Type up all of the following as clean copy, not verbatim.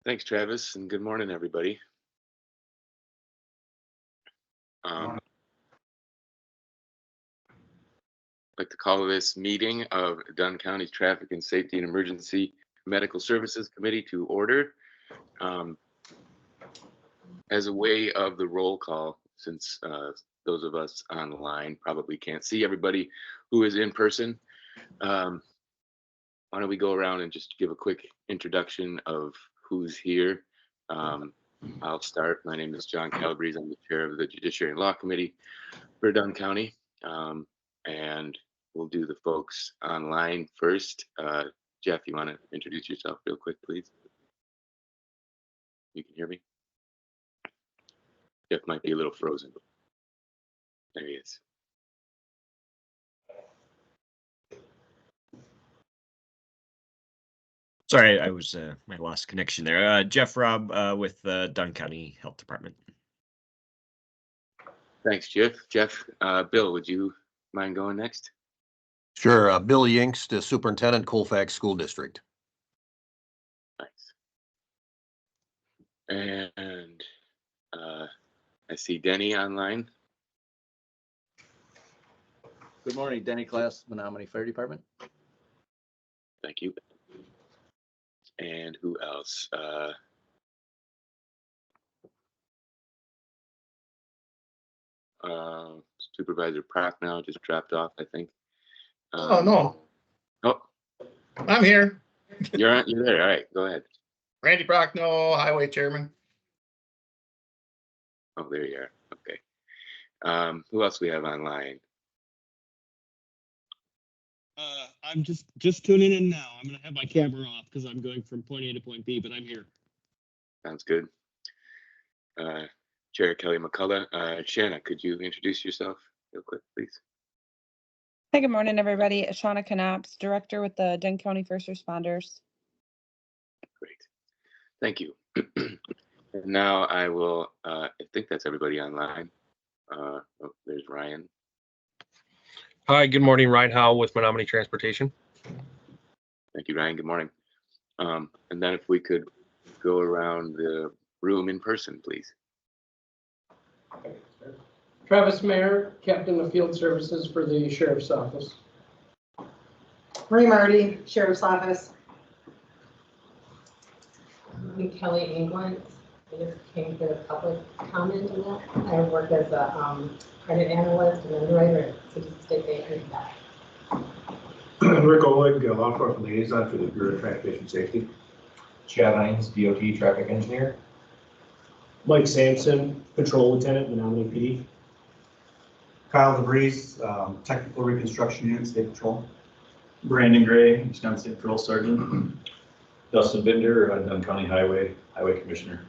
Thanks, Travis, and good morning, everybody. I'd like to call this meeting of Dunn County's Traffic and Safety and Emergency Medical Services Committee to order. As a way of the roll call, since those of us online probably can't see everybody who is in person, why don't we go around and just give a quick introduction of who's here. I'll start. My name is John Calabrese. I'm the chair of the Judiciary and Law Committee for Dunn County. And we'll do the folks online first. Jeff, you want to introduce yourself real quick, please? You can hear me? Jeff might be a little frozen. There he is. Sorry, I lost connection there. Jeff Robb with the Dunn County Health Department. Thanks, Jeff. Bill, would you mind going next? Sure. Bill Yinks, the Superintendent, Colfax School District. Thanks. And I see Denny online. Good morning, Denny Class, Menominee Fire Department. Thank you. And who else? Supervisor Prochnow just dropped off, I think. Oh, no. Oh, I'm here. you're there. All right, go ahead. Randy Prochnow, Highway Chairman. Oh, there you are. Okay. Who else we have online? I'm just tuning in now. I'm gonna have my camera off because I'm going from point A to point B, but I'm here. Sounds good. Chair Kelly McCullough. Shanna, could you introduce yourself real quick, please? Hey, good morning, everybody. Shauna Knops, Director with the Dunn County First Responders. Great. Thank you. And now I will, I think that's everybody online. Oh, there's Ryan. Hi, good morning. Ryan Howell with Menominee Transportation. Thank you, Ryan. Good morning. And then if we could go around the room in person, please. Travis Mayer, Captain of Field Services for the Sheriff's Office. Marie Marty, Sheriff's Office. I'm Kelly England. I just came for the public comment on that. I work as a credit analyst and underwriter at City State Bank. Rick Oleg, law enforcement liaison for the Bureau of Transportation Safety. Chad Hines, DOT traffic engineer. Mike Sampson, Patrol Lieutenant, Menominee PD. Kyle DeVries, Technical Reconstruction Unit, State Patrol. Brandon Gray, Wisconsin State Patrol Sergeant. Dustin Binder, Dunn County Highway Commissioner.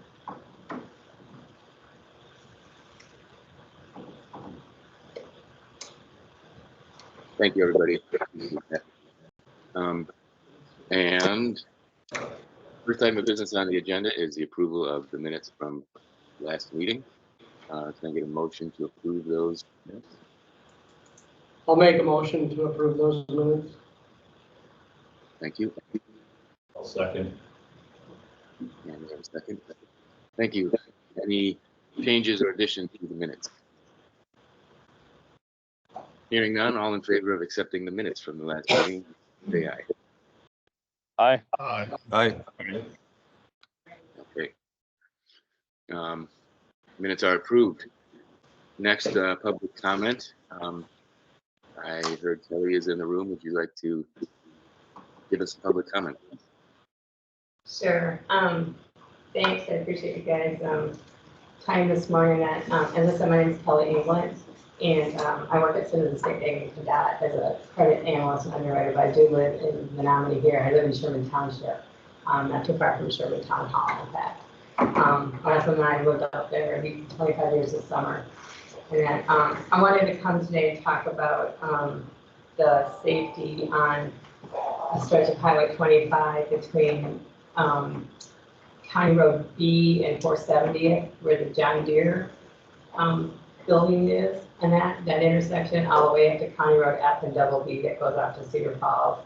Thank you, everybody. And first item of business on the agenda is the approval of the minutes from last meeting. Can I get a motion to approve those minutes? I'll make a motion to approve those minutes. Thank you. I'll second. And we have a second. Thank you. Any changes or additions to the minutes? Hearing none, all in favor of accepting the minutes from the last meeting, say aye. Aye. Aye. Aye. Okay. Minutes are approved. Next, public comment. I heard Kelly is in the room. Would you like to give us a public comment? Sure. Thanks. I appreciate you guys' time this morning. As I said, my name is Kelly England, and I work at Citizen State Bank as a credit analyst and underwriter, but I do live in Menominee here. I live in Sherman Township, not too far from Sherman Town Hall, in fact. My husband and I lived up there 25 years this summer. And then I wanted to come today and talk about the safety on a stretch of Highway 25 between County Road B and 470th, where the John Deere building is, and that intersection all the way up to County Road F and Double B that goes out to Cedar Falls.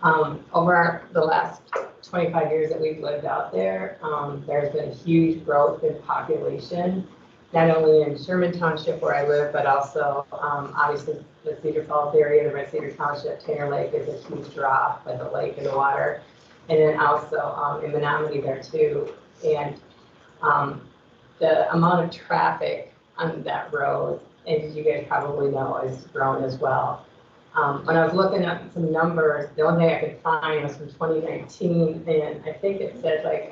Over the last 25 years that we've lived out there, there's been a huge growth in population, not only in Sherman Township where I live, but also obviously the Cedar Falls area, the Red Cedar Township, Tanner Lake is a huge drop with the lake and the water. And then also in Menominee there too. And the amount of traffic on that road, as you guys probably know, has grown as well. When I was looking at some numbers, the only thing I could find was from 2019, and I think it said like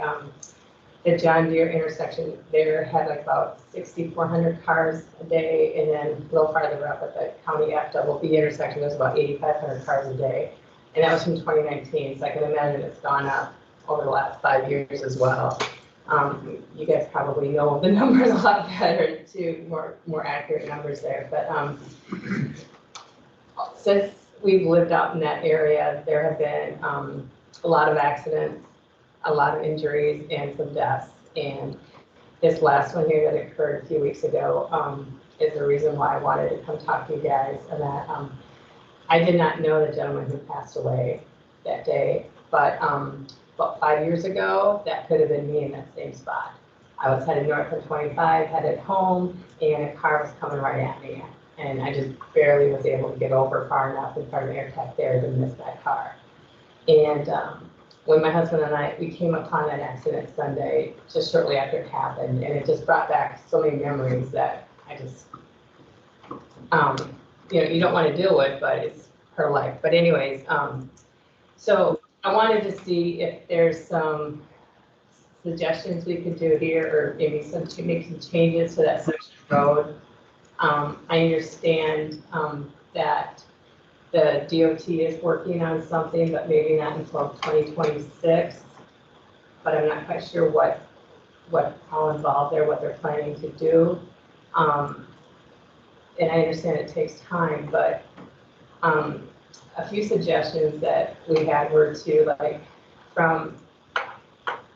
the John Deere intersection there had like about 6,400 cars a day, and then a little farther up at the County F double B intersection, there's about 8,500 cars a day, and that was from 2019. So I can imagine it's gone up over the last 5 years as well. You guys probably know the numbers a lot better too, more accurate numbers there, but since we've lived out in that area, there have been a lot of accidents, a lot of injuries, and some deaths. And this last one here that occurred a few weeks ago is the reason why I wanted to come talk to you guys. And that I did not know the gentleman who passed away that day, but about 5 years ago, that could have been me in that same spot. I was headed north on 25, headed home, and a car was coming right at me. And I just barely was able to get over far enough in front of air tech there to miss that car. And when my husband and I, we came upon that accident Sunday, just shortly after it happened, and it just brought back so many memories that I just, you don't want to deal with, but it's her life. But anyways, so I wanted to see if there's some suggestions we could do here, or maybe to make some changes to that section of road. I understand that the DOT is working on something, but maybe not until 2026. But I'm not quite sure how involved they're, what they're planning to do. And I understand it takes time, but a few suggestions that we had were to like from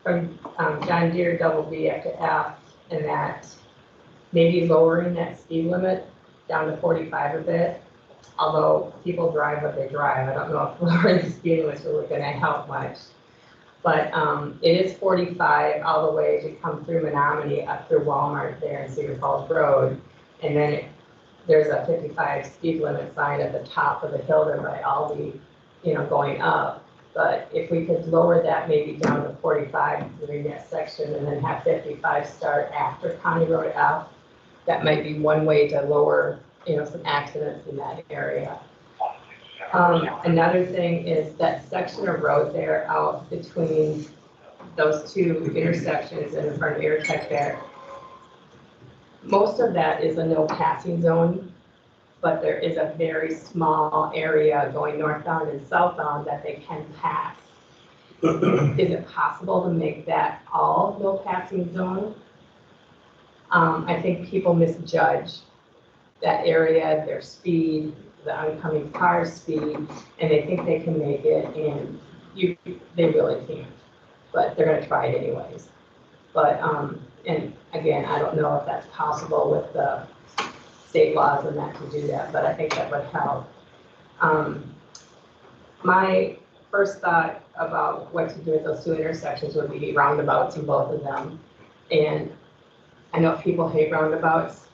John Deere double B up to F, and that maybe lowering that speed limit down to 45 a bit. Although people drive what they drive, I don't know if lowering the speed limit is really going to help much. But it is 45 all the way to come through Menominee up through Walmart there in Cedar Falls Road, and then there's a 55 speed limit sign at the top of the hill there by Aldi, going up. But if we could lower that maybe down to 45 during that section, and then have 55 start after County Road F, that might be one way to lower, some accidents in that area. Another thing is that section of road there out between those two intersections and in front of Air Tech there. Most of that is a no passing zone, but there is a very small area going northbound and southbound that they can pass. Is it possible to make that all no passing zone? I think people misjudge that area, their speed, the oncoming car's speed, and they think they can make it, and they really can't. But they're going to try it anyways. But and again, I don't know if that's possible with the state laws and that to do that, but I think that would help. My first thought about what to do with those two intersections would be roundabouts in both of them. And I know people hate roundabouts.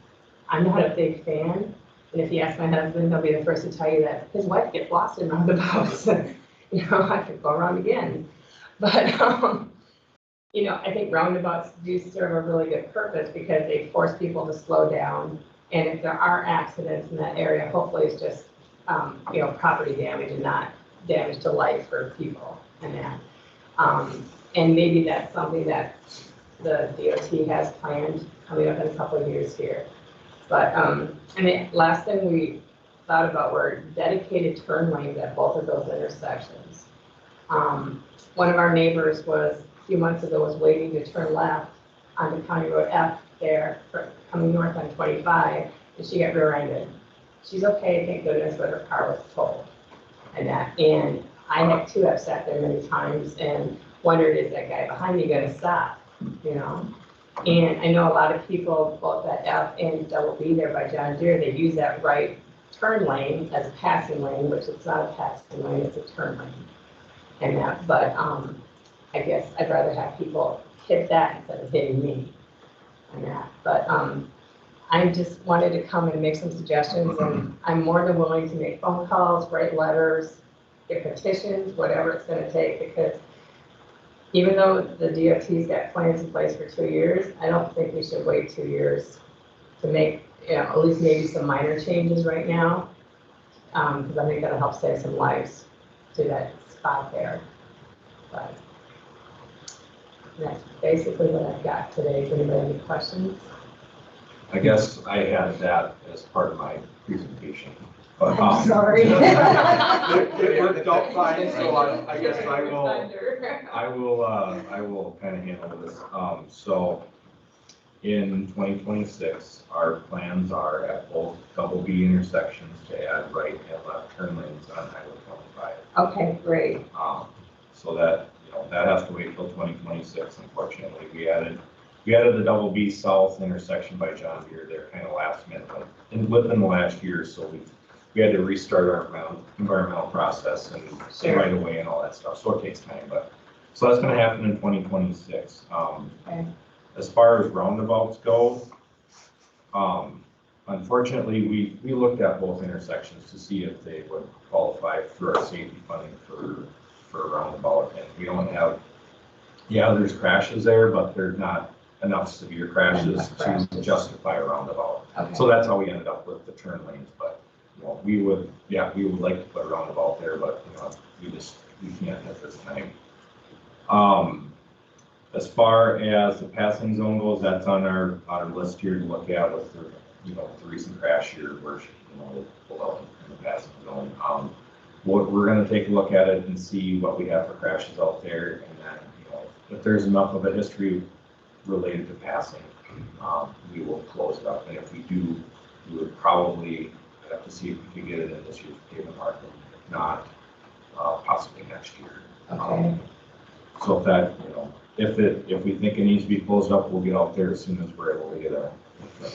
I'm not a big fan. And if you ask my husband, he'll be the first to tell you that his wife gets lost in roundabouts. I could go around again. But, I think roundabouts do serve a really good purpose because they force people to slow down. And if there are accidents in that area, hopefully it's just, property damage and not damage to life for people and that. And maybe that's something that the DOT has planned coming up in a couple of years here. But, last thing we thought about were dedicated turn lanes at both of those intersections. One of our neighbors a few months ago was waiting to turn left onto County Road F there, coming north on 25, and she got rear-ended. She's okay, thank goodness, but her car was totaled. And I have too, I've sat there many times and wondered, is that guy behind me going to stop? And I know a lot of people, both at F and double B there by John Deere, they use that right turn lane as a passing lane, which it's not a passing lane, it's a turn lane. and that, but, I guess I'd rather have people hit that instead of hitting me and that, but, I just wanted to come and make some suggestions, and I'm more than willing to make phone calls, write letters, get petitions, whatever it's gonna take, because even though the DOT's got plans in place for 2 years, I don't think we should wait 2 years to make, at least maybe some minor changes right now. Because I think that'll help save some lives to that spot there. But that's basically what I've got today. Does anybody have any questions? I guess I had that as part of my presentation. But, I'm sorry. It worked out fine, so I guess I will kind of handle this. So in 2026, our plans are at both double B intersections to add right and left turn lanes on Highway 25. Okay, great. So that, that has to wait till 2026, unfortunately. We added the double B south intersection by John Deere there kind of last minute, and within the last year, so we had to restart our environmental process and right away and all that stuff. So it takes time, but so that's going to happen in 2026. Okay. As far as roundabouts go, unfortunately, we looked at both intersections to see if they would qualify through our safety funding for a roundabout, and we don't have. Yeah, there's crashes there, but there's not enough severe crashes to justify a roundabout. Okay. So that's how we ended up with the turn lanes, but. Well, we would like to put a roundabout there, but we can't at this time. As far as the passing zone goes, that's on our list here to look at with the recent crash here where they pulled out in the passing zone. We're going to take a look at it and see what we have for crashes out there, and then if there's enough of a history related to passing, we will close it up. And if we do, we would probably have to see if we can get it in this year's pavement market. If not, possibly next year. Okay. So if that, if we think it needs to be closed up, we'll get out there as soon as we're able to get a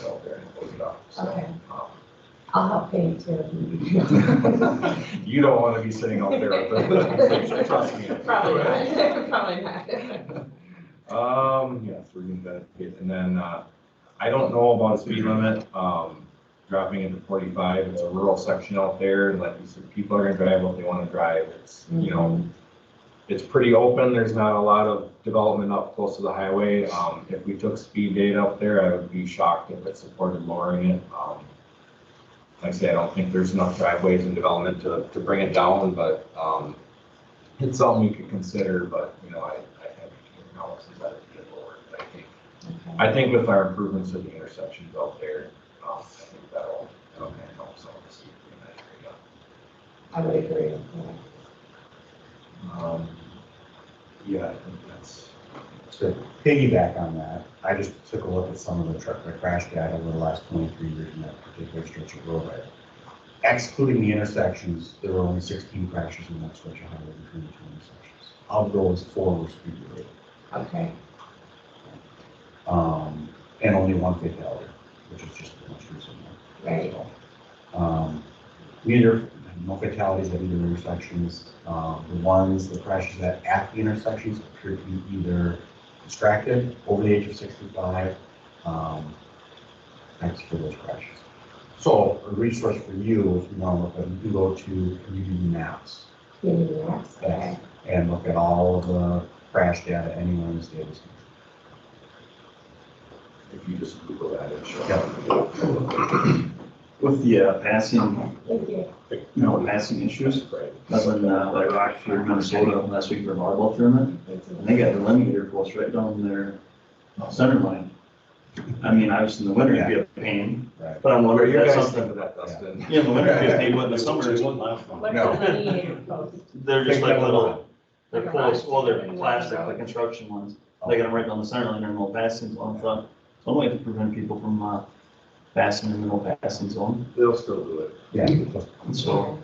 out there and close it up. So, okay. I'll help paint too. You don't want to be sitting out there with the trust me. Probably not. Probably not. Yes, we're going to get, and then I don't know about a speed limit. Dropping into 45, it's a rural section out there, and like you said, people are going to drive what they want to drive. It's it's pretty open. There's not a lot of development up close to the highway. If we took speed data up there, I would be shocked if it supported lowering it. Like I say, I don't think there's enough driveways and development to bring it down, but it's something we could consider. But I have analysis that it could lower. But I think with our improvements of the intersections out there, I think that'll kind of help some of the speed in that area. I would agree. Yeah, I think that's. To piggyback on that, I just took a look at some of the crash data over the last 23 years in that particular stretch of roadway. Excluding the intersections, there were only 16 crashes in that stretch of highway between the two intersections. Of those, 4 were speed related. Okay. And only 1 fatality, which is just the most recent one. Right. So, no fatalities at either intersections. The crashes at the intersections appear to be either distracted, over the age of 65. Thanks for those crashes. So a resource for you, if you want to look at, you can go to community maps. Community maps, okay. And look at all of the crash data anywhere in the state of Wisconsin. If you just Google that, it'll show up. With the passing, Thank you. passing issues, nothing like Rockford, Minnesota last week for a volleyball tournament, and they got the eliminator post right down their center line. I mean, obviously in the winter it'd be a pain, but I'm wondering if that's something. That, Dustin. Yeah, in the winter if they would, in the summer. What's the linear post? They're just like little, they're posts, well, they're plastic, like construction ones. They got them right down the center line, and no passing zone. So some way to prevent people from passing in the no passing zone. They'll still do it. Yeah. So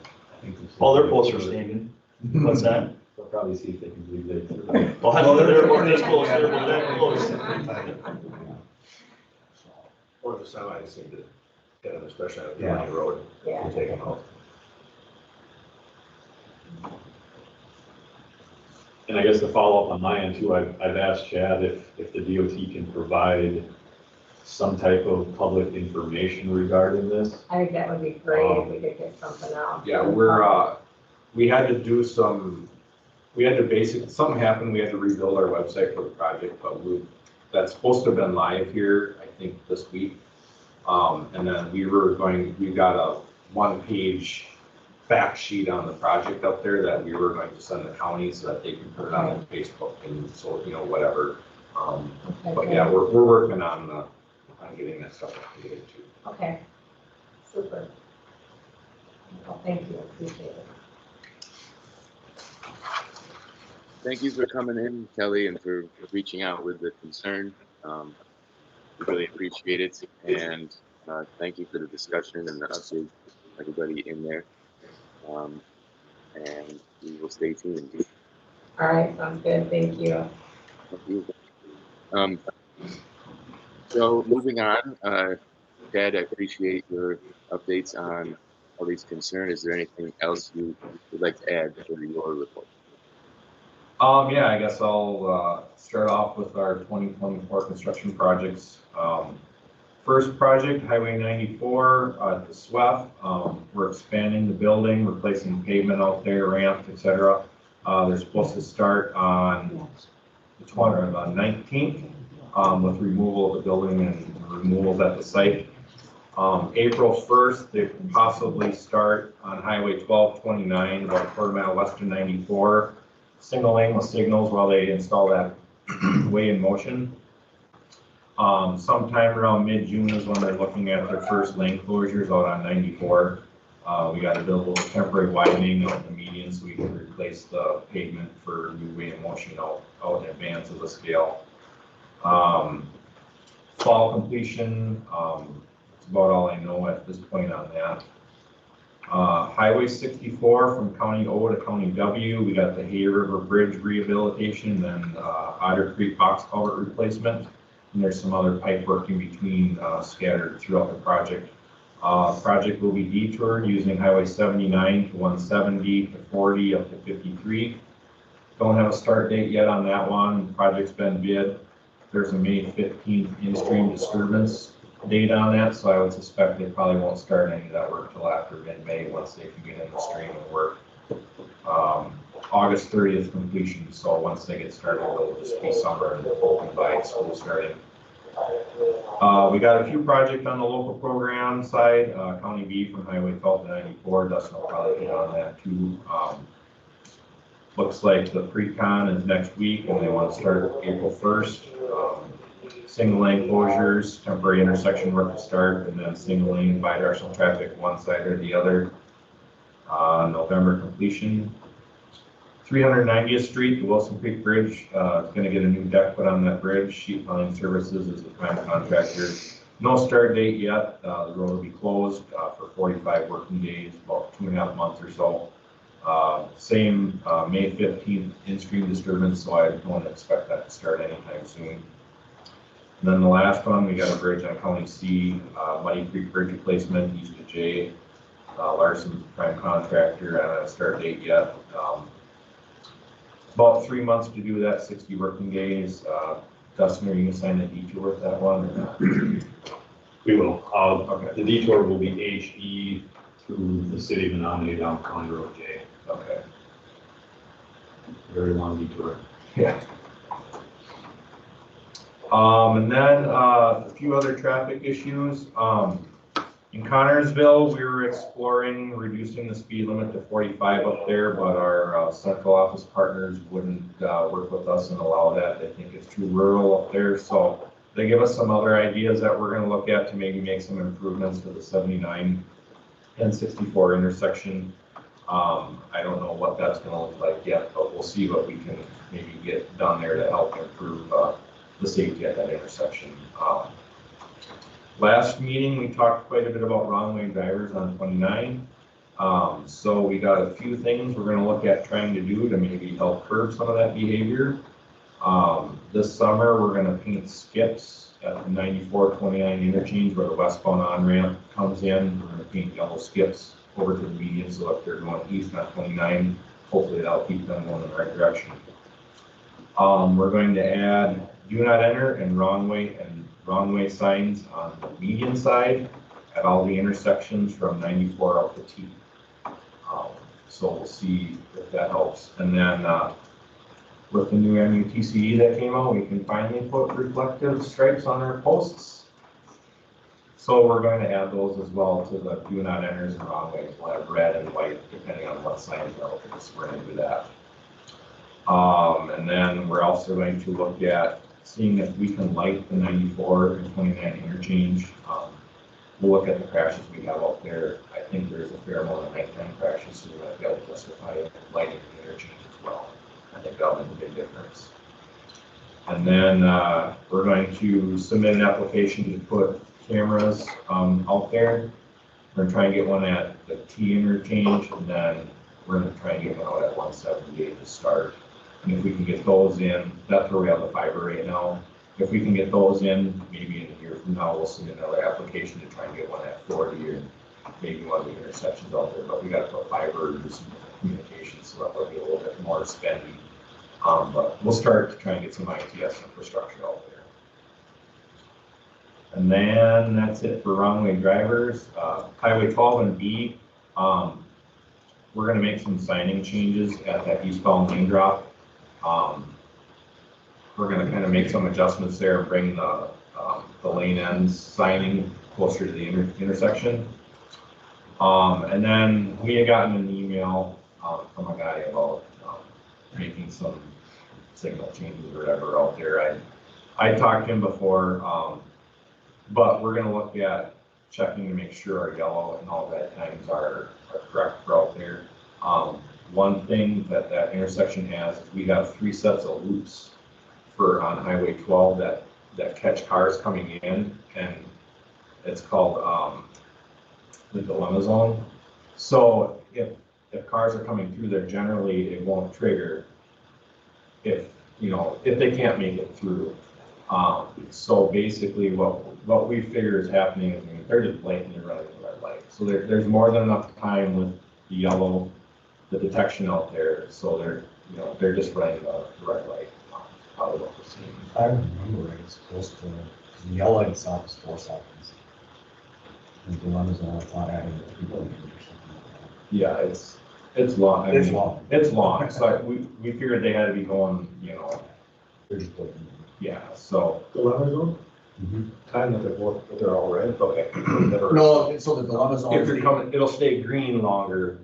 all their posts are standing. What's that? They'll probably see if they can leave it. Well, how they're this close, they're that close. Or the semi seem to get them, especially on the Yeah. road. Yeah. To take them out. I guess the follow-up on my end too, I've asked Chad if the DOT can provide some type of public information regarding this. I think that would be great if we could get something out. Yeah, we had to do some, something happened, we had to rebuild our website for the project, but that's supposed to have been live here, I think, this week. And then we got a one-page fact sheet on the project up there that we were going to send the county so that they can put it on Facebook and so, whatever. But yeah, we're working on getting that stuff updated too. Okay, super. Well, thank you, appreciate it. Thank you for coming in, Kelly, and for reaching out with the concern. We really appreciate it, and thank you for the discussion and the update, everybody in there. And we will stay tuned. All right, sounds good. Thank you. Thank you. So moving on, Ted, I appreciate your updates on all these concerns. Is there anything else you would like to add for your report? Yeah, I guess I'll start off with our 2024 construction projects. First project, Highway 94 at the SWEF. We're expanding the building, replacing pavement out there, ramp, etc. They're supposed to start on the 19th with removal of the building and removals at the site. April 1st, they could possibly start on Highway 1229, about a quarter mile west of 94. Single lane with signals while they install that way in motion. Sometime around mid-June is when they're looking at their first lane closures out on 94. We got to build a little temporary widening of the median so we can replace the pavement for new way in motion out in advance of the scale. Fall completion, that's about all I know at this point on that. Highway 64 from County O to County W, we got the Hay River Bridge rehabilitation and Otter Creek box culvert replacement. And there's some other pipe work in between scattered throughout the project. Project will be detoured using Highway 79 to 170 to 40 up to 53. Don't have a start date yet on that one. The project's been bid. There's a May 15th in-stream disturbance date on that, so I would suspect they probably won't start any of that work till after mid-May once they can get in the stream and work. August 30th completion, so once they get started, it'll just be summer and open by school starting. We got a few projects on the local program side. County B from Highway 12 to 94, Dustin will probably get on that too. Looks like the pre-con is next week and they want to start April 1st. Single lane closures, temporary intersection work to start, and then single lane bidirectional traffic one side or the other. November completion. 390th Street, the Wilson Creek Bridge, is going to get a new deck put on that bridge. Sheet piling services is the prime contractor. No start date yet. The road will be closed for 45 working days, about 2.5 months or so. Same May 15th in-stream disturbance, so I don't expect that to start anytime soon. And then the last one, we got a bridge on County C, Muddy Creek Bridge replacement, east of J. Larson's prime contractor, I don't have a start date yet. About 3 months to do that, 60 working days. Dustin, are you gonna sign the detour with that one or not? We will. Okay. The detour will be HE through the city of Menominee down County Road J. Okay. Very long detour. Yeah. And then a few other traffic issues. In Connorsville, we were exploring reducing the speed limit to 45 up there, but our central office partners wouldn't work with us and allow that. They think it's too rural up there. So they give us some other ideas that we're going to look at to maybe make some improvements to the 79 and 64 intersection. I don't know what that's going to look like yet, but we'll see what we can maybe get done there to help improve the safety at that intersection. Last meeting, we talked quite a bit about wrong way drivers on 29. So we got a few things we're going to look at trying to do to maybe help curb some of that behavior. This summer, we're going to paint skips at the 94-29 interchange where the westbound on-ramp comes in. We're going to paint yellow skips over to the median, so if they're going east on 29, hopefully that'll keep them going in the right direction. We're going to add do not enter and wrong way signs on the median side at all the intersections from 94 out to T. So we'll see if that helps. And then with the new MUTCE that came out, we can finally put reflective stripes on our posts. So we're going to add those as well to the do not enters and wrong ways. We'll have red and white depending on what signs are out there, so we're going to do that. And then we're also going to look at seeing if we can light the 94 and 29 interchange. We'll look at the crashes we have out there. I think there's a fair amount of nighttime crashes, so we might be able to justify lighting the interchange as well. I think that'll make a big difference. And then we're going to submit an application to put cameras out there. We're going to try and get one at the T interchange, and then we're going to try and get one out at 178 to start. And if we can get those in, that's where we have the fiber right now. If we can get those in, maybe in a year from now, we'll submit another application to try and get one at 40 or maybe one of the intersections out there. But we got to put fiber and do some communication, so that will be a little bit more spendy. But we'll start to try and get some ITS infrastructure out there. And then that's it for wrong-way drivers. Highway 12 and B, we're going to make some signing changes at that eastbound lane drop. We're going to kind of make some adjustments there and bring the lane ends signing closer to the intersection. And then we had gotten an email from a guy about making some signal changes or whatever out there. I talked to him before, but we're going to look at checking to make sure our yellow and all red times are correct for out there. One thing that that intersection has is we have 3 sets of loops for on Highway 12 that catch cars coming in, and it's called the dilemma zone. So if cars are coming through there, generally it won't trigger if they can't make it through. So basically what we figure is happening is they're just blatantly running the red light. So there's more than enough time with the yellow, the detection out there. So they're just running the red light. Probably what we're seeing. I remember it's supposed to, the yellow light itself is 4 seconds. And the dilemma zone, I thought added 3 seconds or something like that. Yeah, it's long. It's long. It's long. So we figured they had to be going, They're just looking. yeah, so. Dilemma zone? Time that they're all red? Okay. No, so the dilemma zone. If you're coming, it'll stay green longer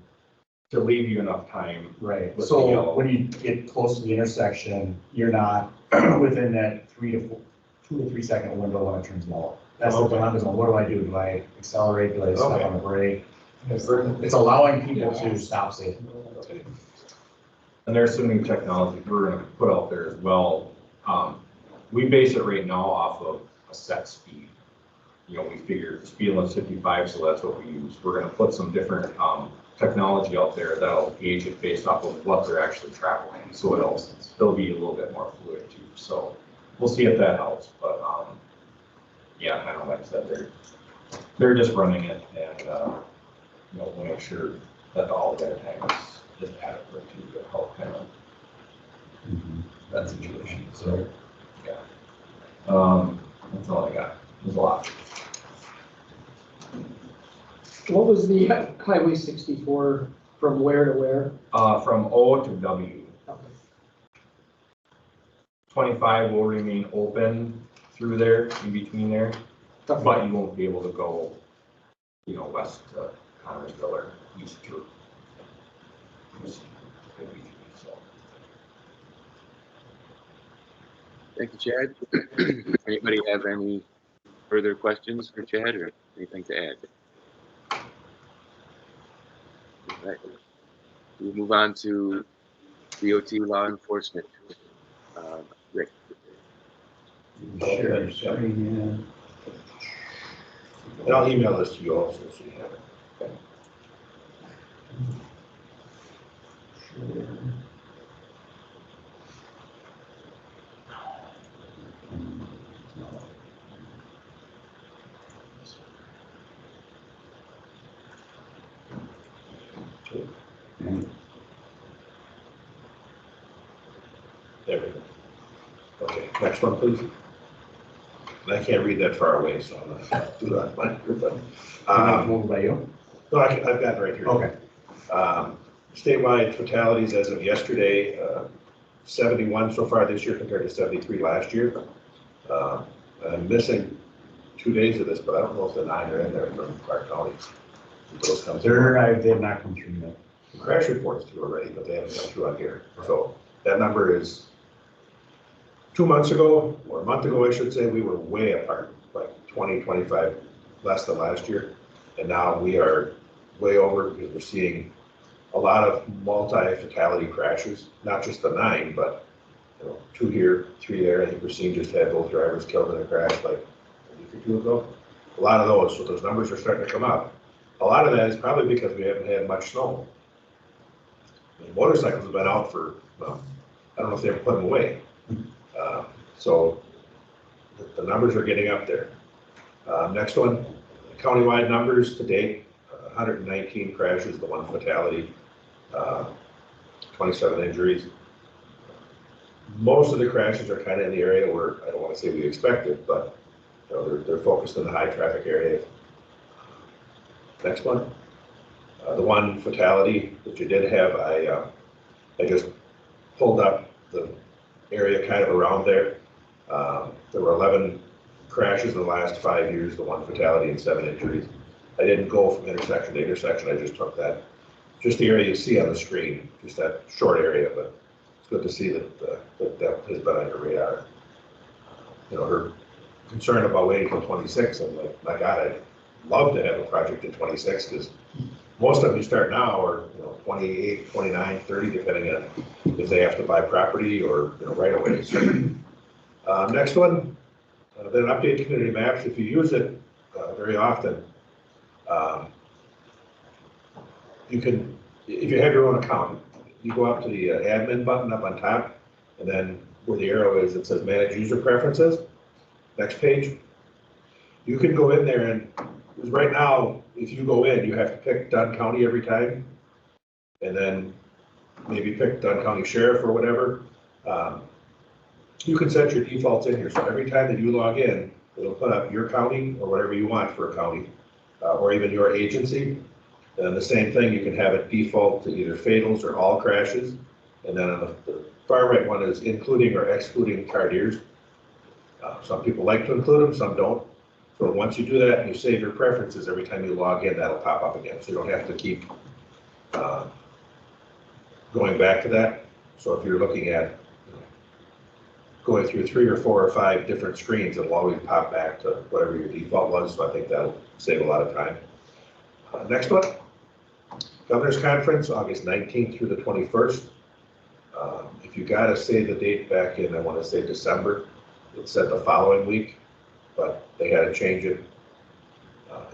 to leave you enough time. Right, with the so yellow. when you get close to the intersection, you're not within that 2 to 3 second window when it turns yellow. That's the dilemma zone. What do I do? Do I accelerate? Do I step on the brake? It's allowing people to stop safely. And there's some new technology we're gonna put out there as well. We base it right now off of a set speed. We figure the speed limit's 55, so that's what we use. We're gonna put some different technology out there that'll gauge it based off of what they're actually traveling. So it'll be a little bit more fluid too. So we'll see if that helps. But yeah, I know, like I said, they're just running it, and we'll make sure that all their time is adequate to help kind of that situation. So yeah, that's all I got. There's a lot. What was the Highway 64 from where to where? From O to W. 25 will remain open through there, in between there, but you won't be able to go, west to Connersville or east to. Thank you, Chad. Anybody have any further questions for Chad or anything to add? All right. We'll move on to DOT law enforcement. Rick. Sure. And I'll email this to you also, so you have it. Okay. There we go. Next one, please. And I can't read that far away, so I'm gonna do that on mine here, but. Moved by you? No, I've got it right here. Okay. Statewide fatalities as of yesterday, 71 so far this year compared to 73 last year. I'm missing 2 days of this, but I don't know if the 9 are in there from Clark County. Those come through. I did not come through yet. The crash reports through already, but they haven't come through on here. So that number is 2 months ago, or a month ago, I should say, we were way apart, like 20, 25 less than last year. And now we are way over because we're seeing a lot of multi-fatality crashes, not just the 9, but 2 here, 3 there. I think Racine just had both drivers killed in a crash like a week or 2 ago. A lot of those, so those numbers are starting to come up. A lot of that is probably because we haven't had much snow. The motorcycles have been out for, well, I don't know if they ever put them away. So the numbers are getting up there. Next one, countywide numbers to date, 119 crashes, the 1 fatality, 27 injuries. Most of the crashes are kind of in the area where, I don't want to say we expected, but they're focused in the high traffic area. Next one, the 1 fatality that you did have, I just pulled up the area kind of around there. There were 11 crashes in the last 5 years, the 1 fatality and 7 injuries. I didn't go from intersection to intersection. I just took that, just the area you see on the screen, just that short area. But it's good to see that that has been on your radar. Her concern about waiting until 26. I'm like, my God, I'd love to have a project in 26 because most of them you start now are 28, 29, 30, depending on if they have to buy property or right away. So, next one, then update to community maps. If you use it very often, you can, if you have your own account, you go up to the admin button up on top, and then where the arrow is, it says manage user preferences. Next page. You can go in there and, because right now, if you go in, you have to pick Dunn County every time, and then maybe pick Dunn County Sheriff or whatever. You can set your defaults in here, so every time that you log in, it'll put up your county or whatever you want for a county, or even your agency. And the same thing, you can have it default to either fatals or all crashes. And then on the far right one is including or excluding Cardiers. Some people like to include them, some don't. So once you do that and you save your preferences, every time you log in, that'll pop up again. So you don't have to keep going back to that. So if you're looking at going through 3 or 4 or 5 different screens, it'll always pop back to whatever your default was. So I think that'll save a lot of time. Next one, Governor's Conference, August 19th through the 21st. If you got to say the date back in, I want to say December, it said the following week, but they had to change it.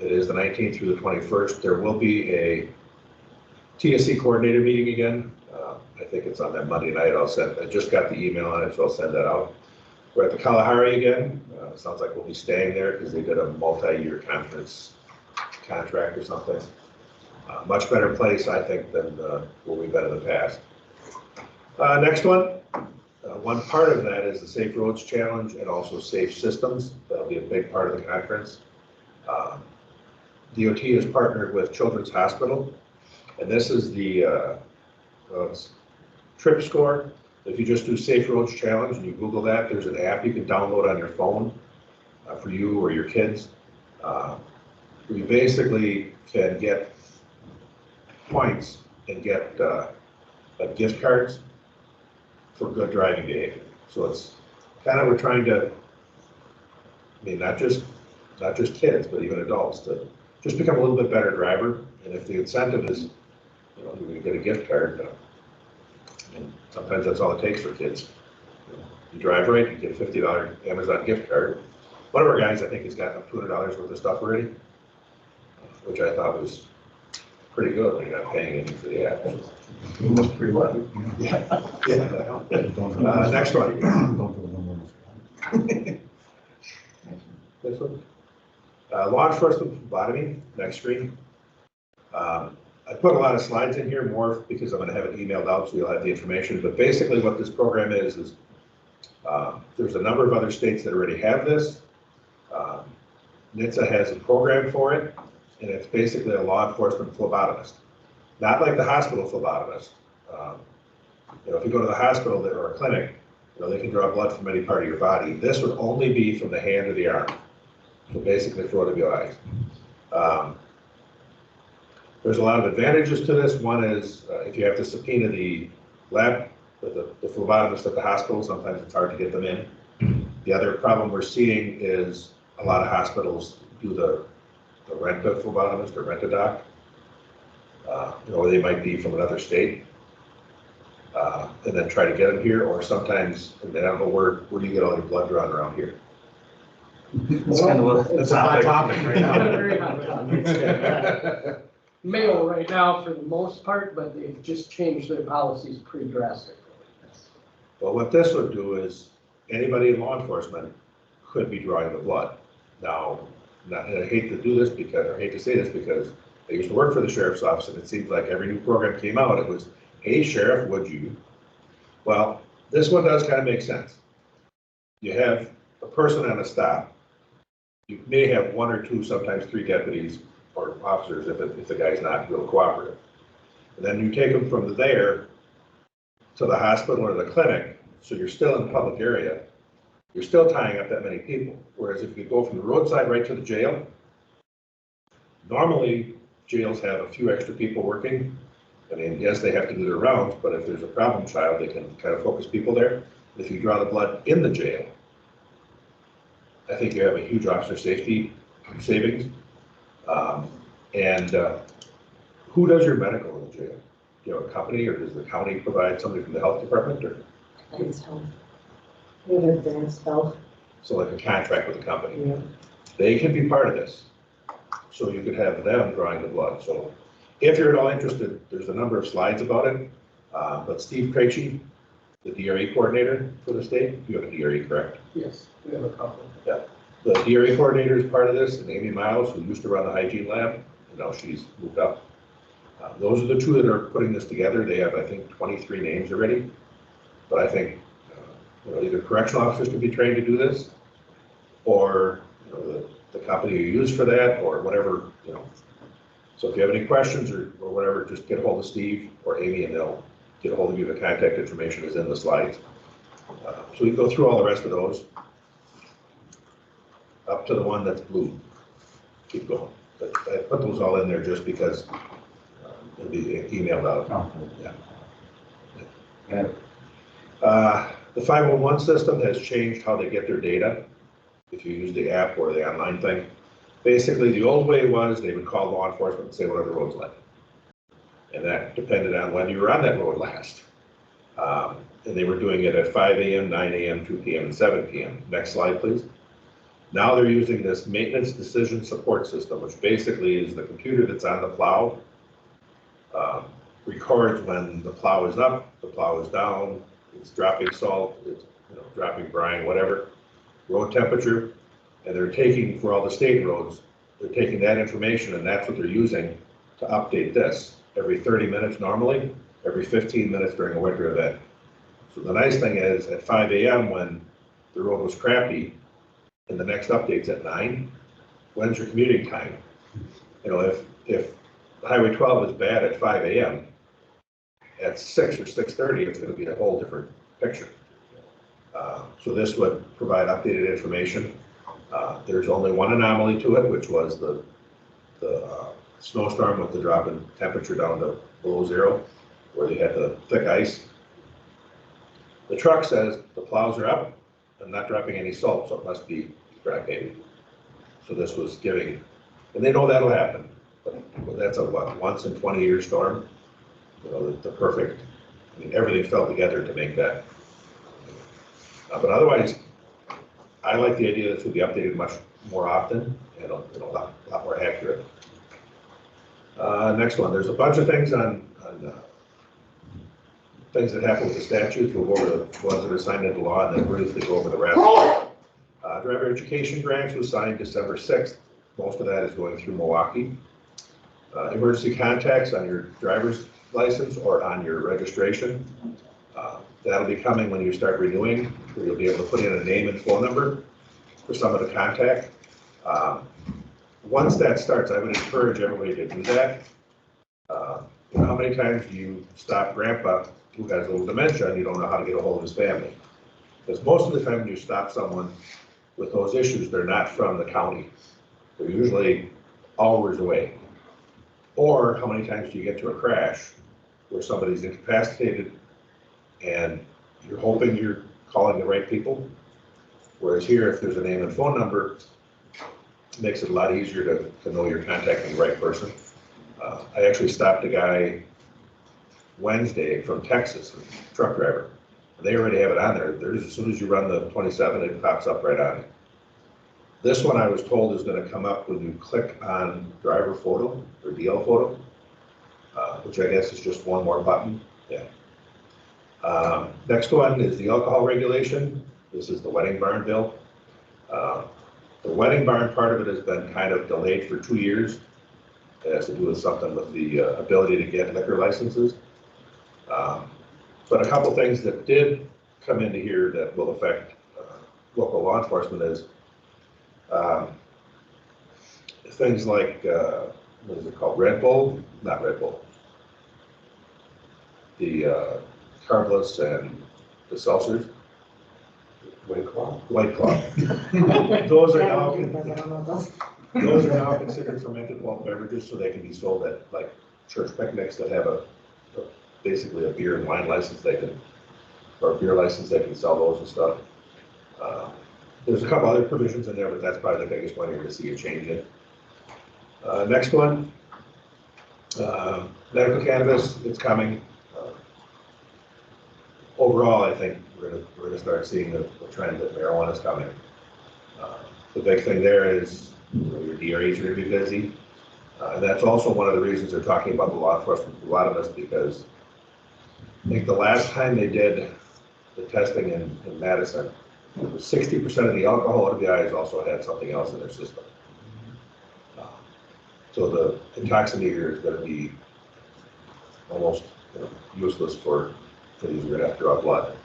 It is the 19th through the 21st. There will be a TSC coordinator meeting again. I think it's on that Monday night. I just got the email on it, so I'll send that out. We're at the Kalahari again. Sounds like we'll be staying there because they did a multi-year conference contract or something. Much better place, I think, than where we've been in the past. Next one. One part of that is the Safe Roads Challenge and also Safe Systems. That'll be a big part of the conference. DOT is partnered with Children's Hospital, and this is the trip score. If you just do Safe Roads Challenge and you Google that, there's an app you can download on your phone for you or your kids. You basically can get points and get like gift cards for good driving behavior. So it's kind of, we're trying to, I mean, not just kids, but even adults to just become a little bit better driver. And if the incentive is, you're going to get a gift card, and sometimes that's all it takes for kids. You drive right, you get a $50 Amazon gift card. One of our guys, I think, has gotten $200 worth of stuff already, which I thought was pretty good when you're not paying anything for the app. Almost pretty well. Yeah. Next one. This one. Law enforcement phlebotomy, next screen. I put a lot of slides in here, more because I'm going to have it emailed out so you'll have the information. But basically what this program is There's a number of other states that already have this. NHTSA has a program for it, and it's basically a law enforcement phlebotomist. Not like the hospital phlebotomist. If you go to the hospital or a clinic, they can draw blood from any part of your body. This would only be from the hand or the arm. So basically throat of your eyes. There's a lot of advantages to this. One is if you have to subpoena the lab, the phlebotomist at the hospital, sometimes it's hard to get them in. The other problem we're seeing is a lot of hospitals do the rent-a-phlebotomist or rent-a-doc. Or they might be from another state. And then try to get them here, or sometimes, I don't know where do you get all your blood drawn around here? That's kind of what. That's a hot topic right now. Very hot topic. Mail right now for the most part, but they've just changed their policies pretty drastically. Well, what this would do is anybody in law enforcement could be drawing the blood. Now, and I hate to say this because I used to work for the sheriff's office, and it seems like every new program came out, it was, hey, sheriff, would you? Well, this one does kind of make sense. You have a person on a stop. You may have 1 or 2, sometimes 3 deputies or officers if the guy's not real cooperative. And then you take them from there to the hospital or the clinic, so you're still in the public area. You're still tying up that many people. Whereas if you go from the roadside right to the jail, normally jails have a few extra people working. I mean, yes, they have to do their rounds, but if there's a problem child, they can kind of focus people there. If you draw the blood in the jail, I think you have a huge officer safety savings. Who does your medical in the jail? Do you have a company, or does the county provide somebody from the health department? Or Advanced health. We have advanced health. so like a contract with the company? Yeah. They can be part of this. So you could have them drawing the blood. So if you're at all interested, there's a number of slides about it. But Steve Krejci, the DRE coordinator for the state, you have a DRE, correct? Yes, we have a couple. Yeah. The DRE coordinator is part of this, and Amy Miles, who used to run the hygiene lab, and now she's moved up. Those are the 2 that are putting this together. They have, I think, 23 names already. But I think either correctional officers can be trained to do this, or the company you use for that, or whatever. So if you have any questions or whatever, just get a hold of Steve or Amy, and they'll get a hold of you. The contact information is in the slides. So we can go through all the rest of those up to the one that's blue. Keep going. But I put those all in there just because it'll be emailed out. Oh, Yeah. The 501 system has changed how they get their data. If you use the app or the online thing, basically the old way was they would call law enforcement and say what are the roads like, and that depended on when you were on that road last. And they were doing it at 5 a.m., 9 a.m., 2 p.m., and 7 p.m. Next slide, please. Now they're using this maintenance decision support system, which basically is the computer that's on the plow, records when the plow is up, the plow is down, it's dropping salt, it's dropping brine, whatever, road temperature, and they're taking, for all the state roads, they're taking that information, and that's what they're using to update this every 30 minutes normally, every 15 minutes during a winter event. So the nice thing is at 5 a.m. when the road was crappy, and the next update's at 9, when's your commuting time? If Highway 12 is bad at 5 a.m., at 6 or 6:30, it's going to be a whole different picture. So this would provide updated information. There's only one anomaly to it, which was the snowstorm with the drop in temperature down to below 0, where they had the thick ice. The truck says the plows are up and not dropping any salt, so it must be dry paving. So this was giving, and they know that'll happen, but that's a once in 20-year storm. The perfect, everything fell together to make that. But otherwise, I like the idea that this will be updated much more often and a lot more accurate. Next one, there's a bunch of things on things that happen with the statutes. We'll go over the ones that are signed into law and then briefly go over the rest. Driver education grants was signed December 6th. Most of that is going through Milwaukee. Emergency contacts on your driver's license or on your registration. That'll be coming when you start renewing where you'll be able to put in a name and phone number for someone to contact. Once that starts, I would encourage everybody to do that. You know, how many times do you stop grandpa who has a little dementia and you don't know how to get a hold of his family? Because most of the time when you stop someone with those issues, they're not from the county. They're usually hours away. Or how many times do you get to a crash where somebody's incapacitated and you're hoping you're calling the right people? Whereas here, if there's a name and phone number, it makes it a lot easier to know you're contacting the right person. I actually stopped a guy Wednesday from Texas, a truck driver. They already have it on there. There's, as soon as you run the 27, it pops up right on it. This one I was told is going to come up when you click on driver photo or DL photo, which I guess is just one more button. Yeah. Next one is the alcohol regulation. This is the wedding barn bill. The wedding barn part of it has been kind of delayed for 2 years. It has to do with something with the ability to get liquor licenses. But a couple things that did come into here that will affect local law enforcement is things like, what is it called, Red Bull? Not Red Bull. The carbless and the seltzers. White Claw. White Claw. Those are now considered fermented malt beverages, so they can be sold at like church picnics that have basically a beer and wine license. Or a beer license, they can sell those and stuff. There's a couple other provisions in there, but that's probably the biggest one you're going to see a change in. Next one, medical cannabis, it's coming. Overall, I think we're going to start seeing the trend that marijuana is coming. The big thing there is, you know, your DREs are going to be busy. And that's also one of the reasons they're talking about the law enforcement, a lot of us, because I think the last time they did the testing in Madison, 60% of the alcohol guys also had something else in their system. So the intoximeter is going to be almost, you know, useless for these who are going to have to draw blood.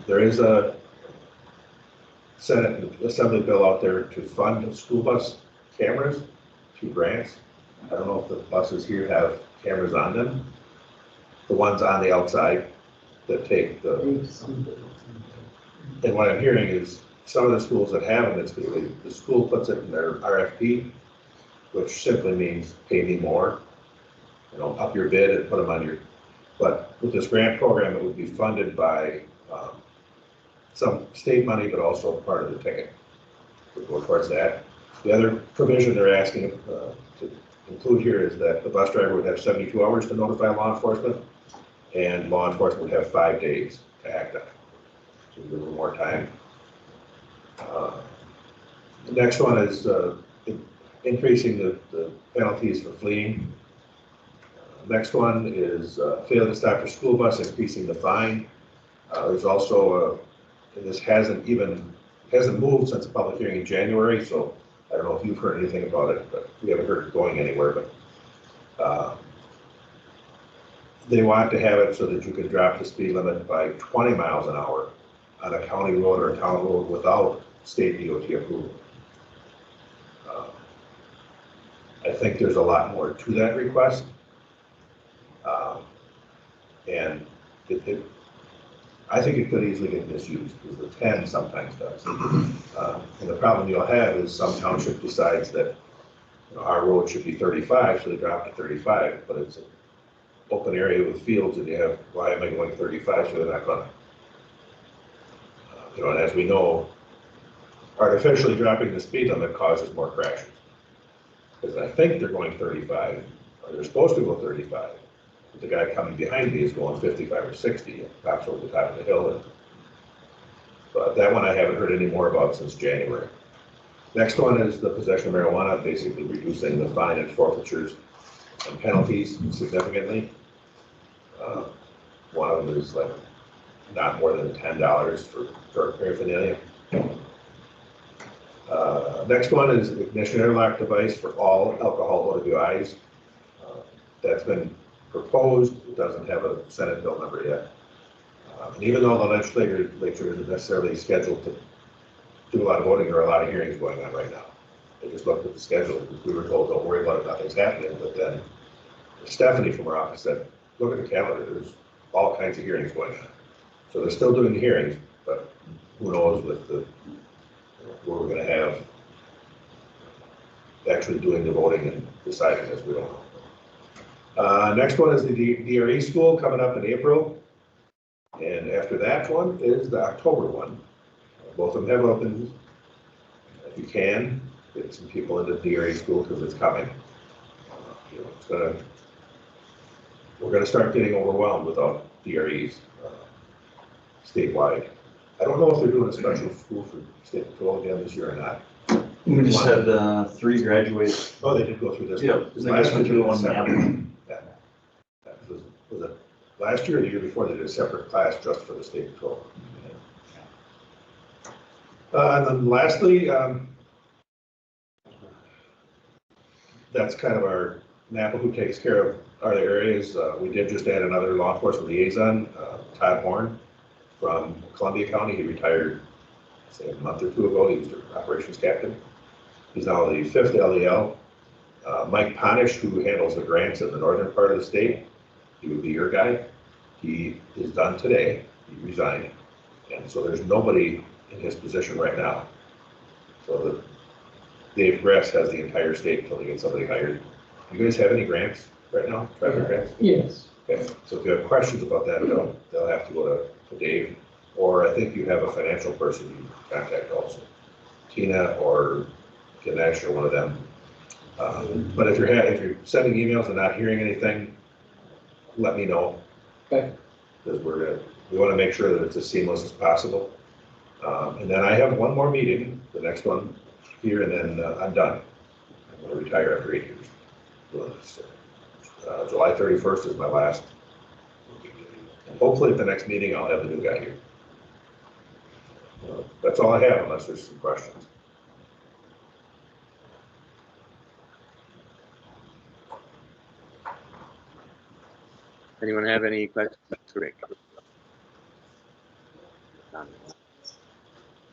There is a Senate Assembly bill out there to fund school bus cameras through grants. I don't know if the buses here have cameras on them. The ones on the outside that take the, and what I'm hearing is some of the schools that have them, it's because the school puts it in their RFP, which simply means pay me more, you know, up your bid and put them on your, but with this grant program, it would be funded by some state money, but also part of the ticket would go towards that. The other provision they're asking to include here is that the bus driver would have 72 hours to notify law enforcement, and law enforcement would have 5 days to act on it. So give a little more time. The next one is increasing the penalties for fleeing. Next one is fail to stop your school bus, increasing the fine. There's also, and this hasn't moved since the public hearing in January, so I don't know if you've heard anything about it, but we haven't heard it going anywhere. But they want to have it so that you can drop the speed limit by 20 miles an hour on a county road or a town road without state DOT approval. I think there's a lot more to that request. And I think it could easily get misused because the 10 sometimes does. And the problem you'll have is some township decides that, you know, our road should be 35, so they drop to 35, but it's an open area with fields and you have, why am I going 35? So they're not gonna. You know, and as we know, artificially dropping the speed limit causes more crashes. Because I think they're going 35, or they're supposed to go 35. But the guy coming behind me is going 55 or 60, and pops over the top of the hill. But that one I haven't heard any more about since January. Next one is the possession of marijuana, basically reducing the fine and forfeitures and penalties significantly. One of them is like not more than $10 for drug paraphernalia. Next one is an ignition airlock device for all alcohol OWIs. That's been proposed. It doesn't have a Senate bill number yet. And even though the legislature isn't necessarily scheduled to do a lot of voting, there are a lot of hearings going on right now. They just looked at the schedule, because we were told, don't worry about it, nothing's happening, but then Stephanie from our office said, look at the calendar, there's all kinds of hearings going on. So they're still doing the hearings, but who knows with the, where we're gonna have actually doing the voting and deciding this, we don't know. Next one is the DRE school coming up in April. And after that one is the October one. Both of them have opened. If you can, get some people into DRE school because it's coming. We're gonna start getting overwhelmed without DREs statewide. I don't know if they're doing a special school for state patrol again this year or not. We just had 3 graduate. Oh, they did go through this. Yeah, one. they just went through the one in Was it last year or the year before they did a separate class just for the state patrol? And then lastly, that's kind of our Napa who takes care of other areas. We did just add another law enforcement liaison, Todd Horn from Columbia County. He retired, say, a month or 2 ago. He was the operations captain. He's now the 5th LEL. Mike Ponish, who handles the grants in the northern part of the state, he would be your guy. He is done today. He resigned. And so there's nobody in his position right now. So Dave Gress has the entire state until they get somebody hired. Do you guys have any grants right now? Traffic grants? Yes. Okay. So if you have questions about that, they'll have to go to Dave. Or I think you have a financial person you can contact also. Tina or Ganesh or one of them. But if you're sending emails and not hearing anything, let me know. Okay. Because we want to make sure that it's as seamless as possible. And then I have one more meeting, the next one here, and then I'm done. I'm going to retire after 8 years. July 31st is my last. And hopefully at the next meeting I'll have the new guy here. That's all I have unless there's some questions. Anyone have any questions for Rick?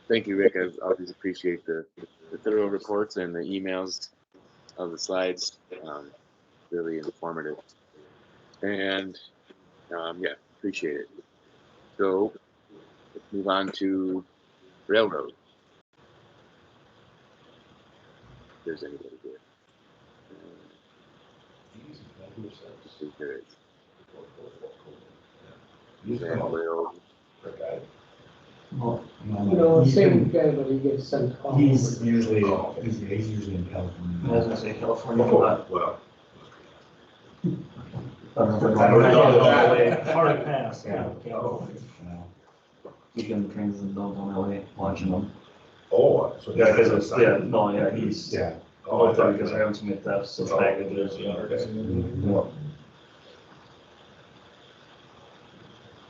Thank you, Rick. I always appreciate the thorough reports and the emails of the slides. Really informative. And yeah, appreciate it. So let's move on to railroad. If there's anybody here. If there is. No, same guy, but he gets sent home. He's usually in California. I was gonna say California, but Well, Hard to pass, yeah. weekend trains in downtown LA, watching them. oh, so Yeah, because it's, yeah, no, yeah, he's. Yeah. Oh, I thought because I haven't seen thefts of packages, you know.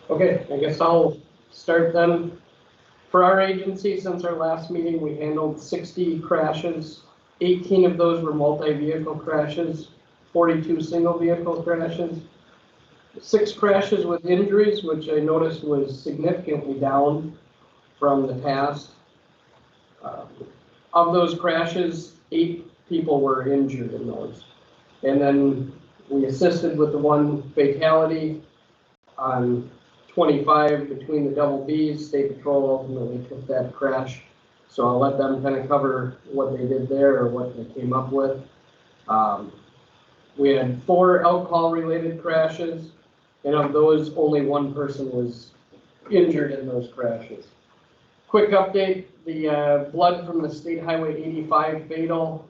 Okay, I guess I'll start then. For our agency, since our last meeting, we handled 60 crashes. 18 of those were multi-vehicle crashes, 42 single vehicle crashes. 6 crashes with injuries, which I noticed was significantly down from the past. Of those crashes, 8 people were injured in those. And then we assisted with the 1 fatality on 25 between the double Bs. State Patrol ultimately took that crash. So I'll let them kind of cover what they did there or what they came up with. We had 4 alcohol-related crashes, and of those, only 1 person was injured in those crashes. Quick update, the blood from the State Highway 85 fatal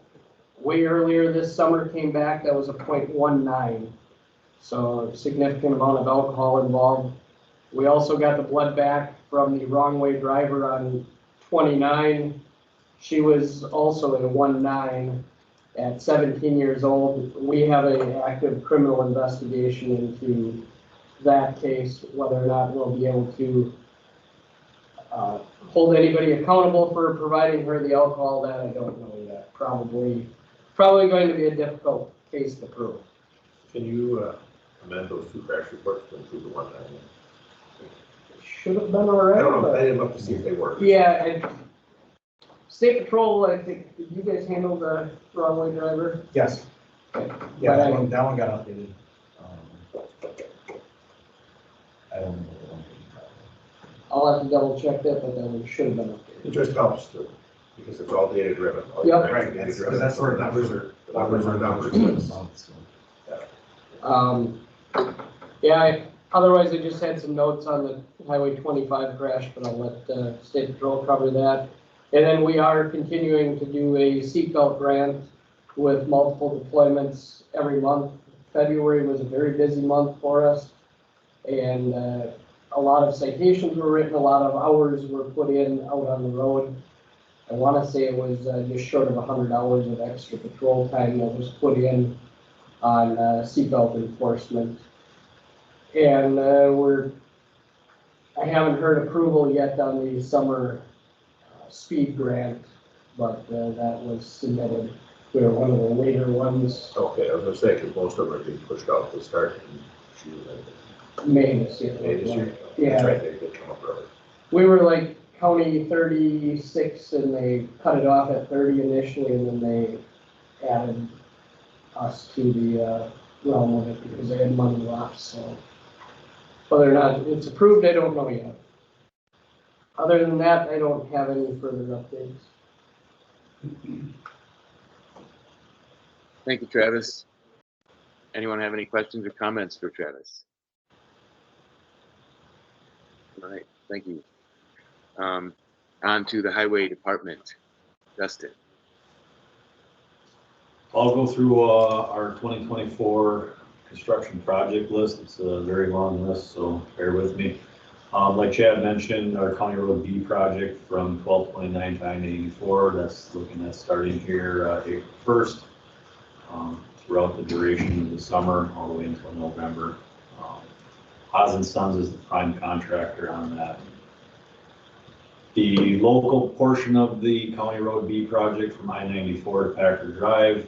way earlier this summer came back. That was a .19. So a significant amount of alcohol involved. We also got the blood back from the wrong way driver on 29. She was also a 19 at 17 years old. We have an active criminal investigation into that case. Whether or not we'll be able to hold anybody accountable for providing her the alcohol, that I don't know yet. Probably going to be a difficult case to prove. can you amend those 2 crash reports to include the 19? should have been all right. I don't know, but- I didn't look to see if they were. Yeah, and State Patrol, I think, did you guys handle the wrong way driver? Yes. Okay. Yeah, But I- that one got updated. I don't know what the one. I'll have to double check that, but that one should have been updated. It just helps too, because it's all data driven. All Yep. your tracks are Right, data that's, driven. that's where The numbers are numbers. Yeah, otherwise I just had some notes on the Highway 25 crash, but I'll let State Patrol cover that. And then we are continuing to do a seatbelt grant with multiple deployments every month. February was a very busy month for us. And a lot of citations were written, a lot of hours were put in out on the road. I want to say it was just short of 100 hours of extra patrol time that was put in on seatbelt enforcement. And I haven't heard approval yet on the summer speed grant, but that was submitted. We were one of the later ones. Okay, I was gonna say, because most of them are being pushed out to start in June. May this year. May this year? Yeah. That's right, they did come up early. We were like county 36 and they cut it off at 30 initially and then they added us to the realm of it because they had money left, so. Whether or not it's approved, I don't know yet. Other than that, I don't have any further updates. Thank you, Travis. Anyone have any questions or comments for Travis? All right, thank you. On to the Highway Department. Dustin. I'll go through our 2024 construction project list. It's a very long list, so bear with me. Like Chad mentioned, our County Road B project from 1229 to I-84, that's looking at starting here April 1st, throughout the duration of the summer, all the way until November. Haas & Sons is the prime contractor on that. The local portion of the County Road B project from I-94 to Packer Drive,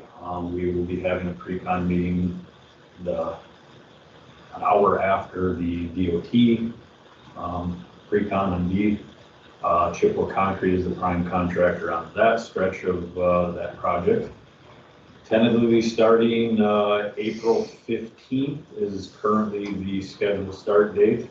we will be having a pre-con meeting an hour after the DOT pre-con on B. Chippewa Concrete is the prime contractor on that stretch of that project. Tentatively starting April 15th is currently the scheduled start date.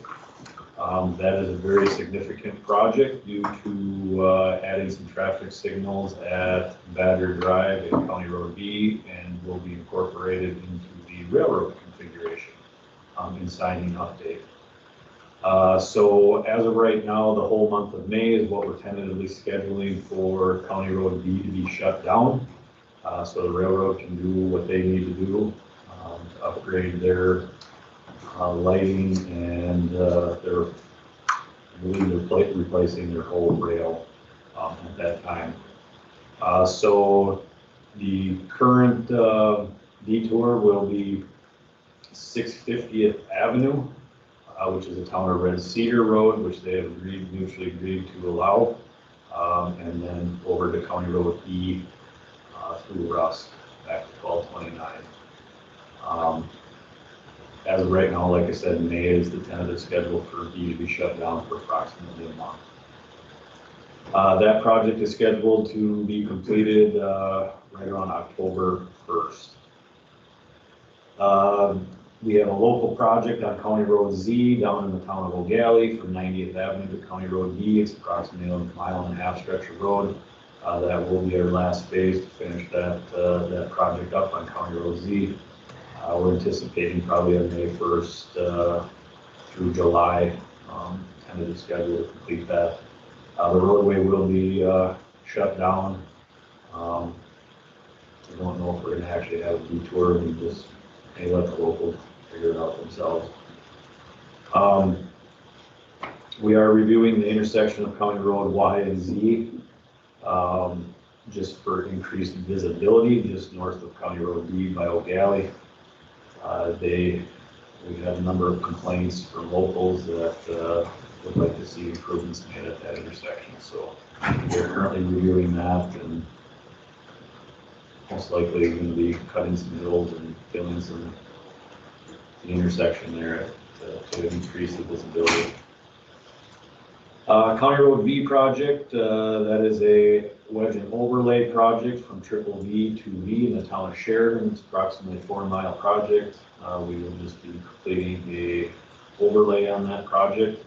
That is a very significant project due to adding some traffic signals at Badger Drive and County Road B, and will be incorporated into the railroad configuration in signing update. So as of right now, the whole month of May is what we're tentatively scheduling for County Road B to be shut down. So the railroad can do what they need to do to upgrade their lighting and they're, I believe they're replacing their whole rail at that time. So the current detour will be 650th Avenue, which is a town of Red Cedar Road, which they have mutually agreed to allow, and then over to County Road E through Rusk back to 1229. As of right now, like I said, May is the tentative schedule for B to be shut down for approximately a month. That project is scheduled to be completed right around October 1st. We have a local project on County Road Z down in the town of O'Galley from 90th Avenue to County Road D. It's approximately a 1.5 mile stretch of road. That will be our last phase to finish that project up on County Road Z. We're anticipating probably on May 1st through July, tentative schedule to complete that. The roadway will be shut down. I don't know if we're going to actually have a detour. We just may let the locals figure it out themselves. We are reviewing the intersection of County Road Y and Z just for increased visibility just north of County Road D by O'Galley. We have a number of complaints from locals that would like to see improvements made at that intersection. So we're currently reviewing that and most likely going to be cutting some hills and filling some the intersection there to increase the visibility. County Road B project, that is a wedge and overlay project from triple V to V in the town of Sheridan. It's approximately a 4-mile project. We will just be completing a overlay on that project.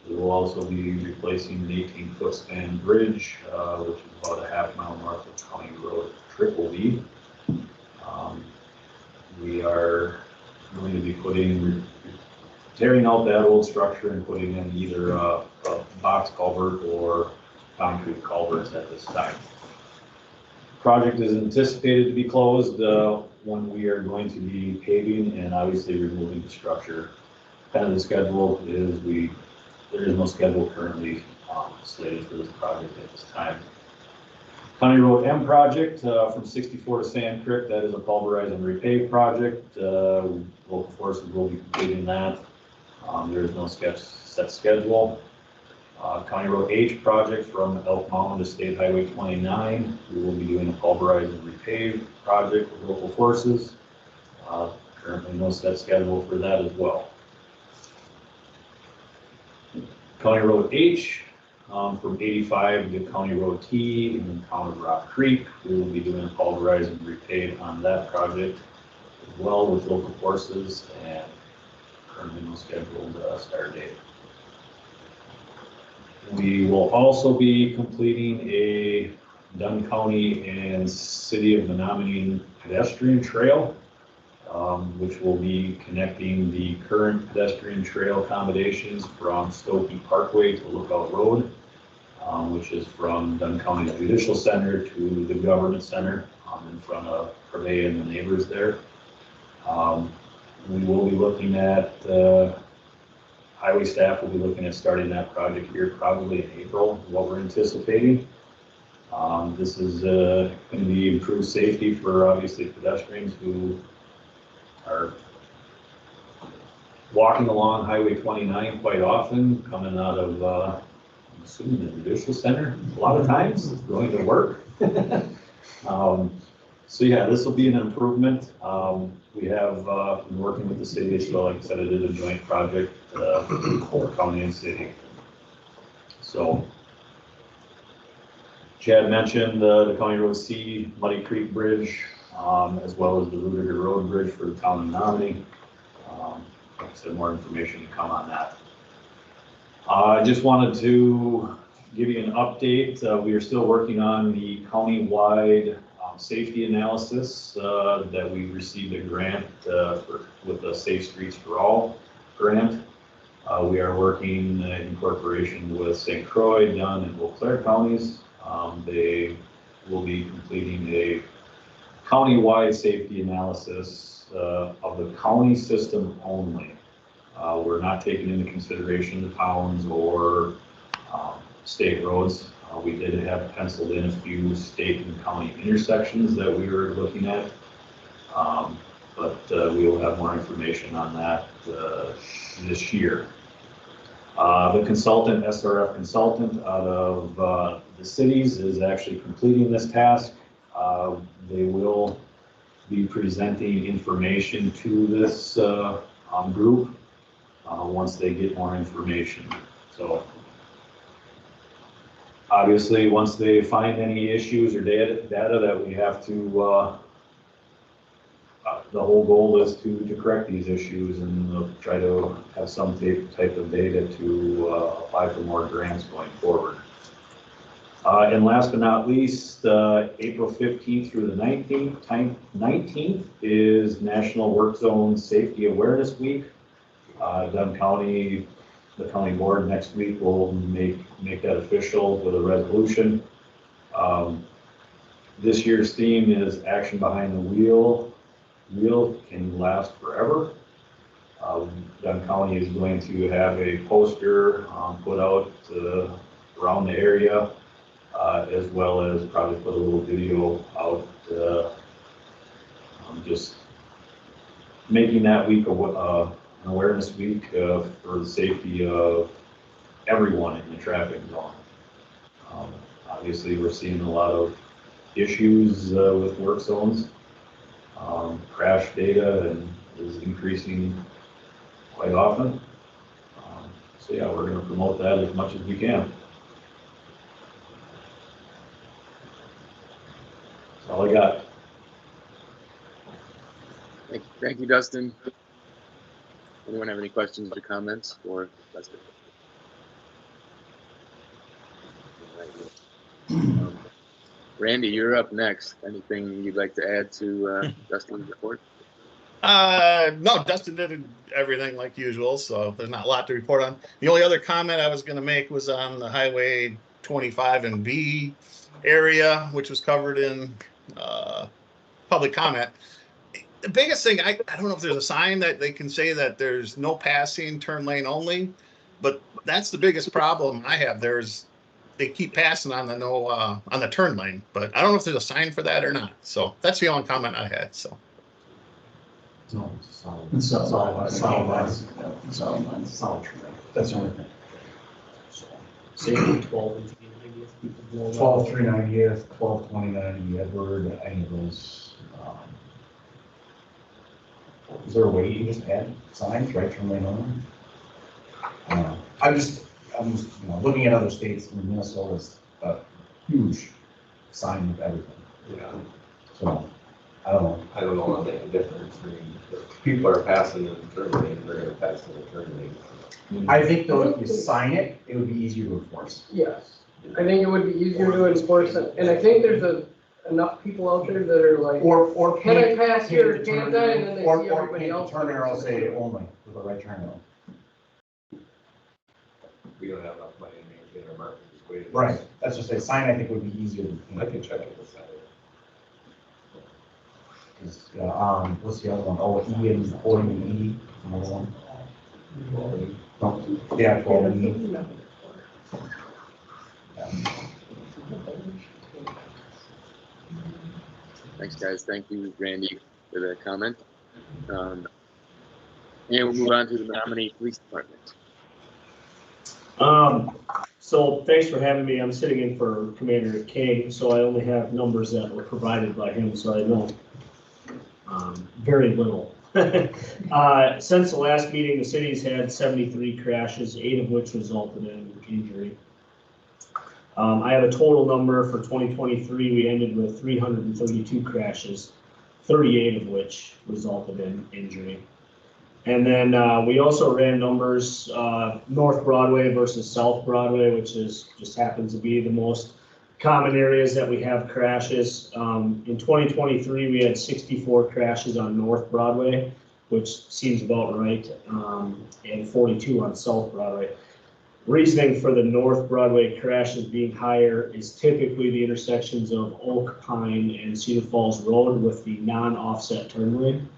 We will also be replacing the 18-foot span bridge, which is about a half-mile north of County Road triple V. We are going to be tearing out that old structure and putting in either a box culvert or concrete culverts at this time. Project is anticipated to be closed when we are going to be paving and obviously removing the structure. Kind of the schedule is there is no schedule currently slated for this project at this time. County Road M project from 64 to Sand Creek, that is a pulverize and repave project. Local forces will be completing that. There is no set schedule. County Road H project from Elk Mountain to State Highway 29. We will be doing a pulverize and repave project with local forces. Currently no set schedule for that as well. County Road H from 85 to County Road T and County Rock Creek. We will be doing a pulverize and repave on that project as well with local forces and currently no scheduled start date. We will also be completing a Dunn County and City of Menominee pedestrian trail, which will be connecting the current pedestrian trail accommodations from Stokey Parkway to Lookout Road, which is from Dunn County Judicial Center to the Government Center in front of Prevey and the neighbors there. We will be looking at, highway staff will be looking at starting that project here probably in April, what we're anticipating. This is going to be improved safety for obviously pedestrians who are walking along Highway 29 quite often, coming out of, I'm assuming the Judicial Center, a lot of times, going to work. So yeah, this will be an improvement. We have been working with the city as well. Like I said, it is a joint project for county and city. So Chad mentioned the County Road C Muddy Creek Bridge, as well as the Rudiger Road Bridge for the town of Menominee. Like I said, more information to come on that. I just wanted to give you an update. We are still working on the county-wide safety analysis that we received a grant with the Safe Streets for All grant. We are working in cooperation with St. Croix, Dunn, and Eau Claire counties. They will be completing a county-wide safety analysis of the county system only. We're not taking into consideration the towns or state roads. We did have penciled in a few state and county intersections that we were looking at, but we will have more information on that this year. The consultant, SRF consultant out of the cities, is actually completing this task. They will be presenting information to this group once they get more information. So obviously, once they find any issues or data that we have to, the whole goal is to correct these issues and try to have some type of data to apply for more grants going forward. And last but not least, April 15th through the 19th is National Work Zone Safety Awareness Week. Dunn County, the county board next week will make that official with a resolution. This year's theme is Action Behind the Wheel. Wheel can last forever. Dunn County is going to have a poster put out around the area, as well as probably put a little video out, just making that week an awareness week for the safety of everyone in the traffic zone. Obviously, we're seeing a lot of issues with work zones. Crash data is increasing quite often. So So yeah, we're gonna promote that as much as we can. That's all I got. Thank you, Dustin. Anyone have any questions or comments for Dustin? Randy, you're up next. Anything you'd like to add to Dustin's report? No, Dustin did everything like usual, so there's not a lot to report on. The only other comment I was gonna make was on the Highway 25 and B area, which was covered in public comment. The biggest thing, I don't know if there's a sign that they can say that there's no passing, turn lane only, but that's the biggest problem I have. They keep passing on the on the turn lane, but I don't know if there's a sign for that or not. So that's the only comment I had, so. No, it's solid. It's solid. Solid lines. Solid lines. Solid tree. That's the only thing. Say 12 and 390th. 12, 390th, 12, 29, Edward, any of those. Is there a way you just add signs right from lane only? I'm just looking at other states. I mean, Minnesota's a huge sign with everything. Yeah. So I don't know. I don't know what the difference. I mean, if people are passing in the turn lane, they're gonna pass in the turn lane. I think though, if you sign it, it would be easier to enforce. Yes, I think it would be easier to enforce it, and I think there's enough people out there that are like, Or can I paint- pass here, paint the can't turn I, arrow, and then they or see everybody paint the else. turn arrow say only with a right turn arrow. We don't have enough money to maintain our market. Just wait. Right, that's just a sign I think would be easier than I paint. can check it this out. What's the other one? Oh, E and 40 and E, another one. No, yeah, 12 and E. Thanks, guys. Thank you, Randy, for the comment. And we'll move on to the Menominee Police Department. So thanks for having me. I'm sitting in for Commander King, so I only have numbers that were provided by him, so I know very little. Since the last meeting, the city's had 73 crashes, 8 of which resulted in injury. I have a total number for 2023. We ended with 332 crashes, 38 of which resulted in injury. And then we also ran numbers, North Broadway versus South Broadway, which just happens to be the most common areas that we have crashes. In 2023, we had 64 crashes on North Broadway, which seems about right, and 42 on South Broadway. Reasoning for the North Broadway crashes being higher is typically the intersections of Oak, Pine, and Cedar Falls Road with the non-offset turn lane.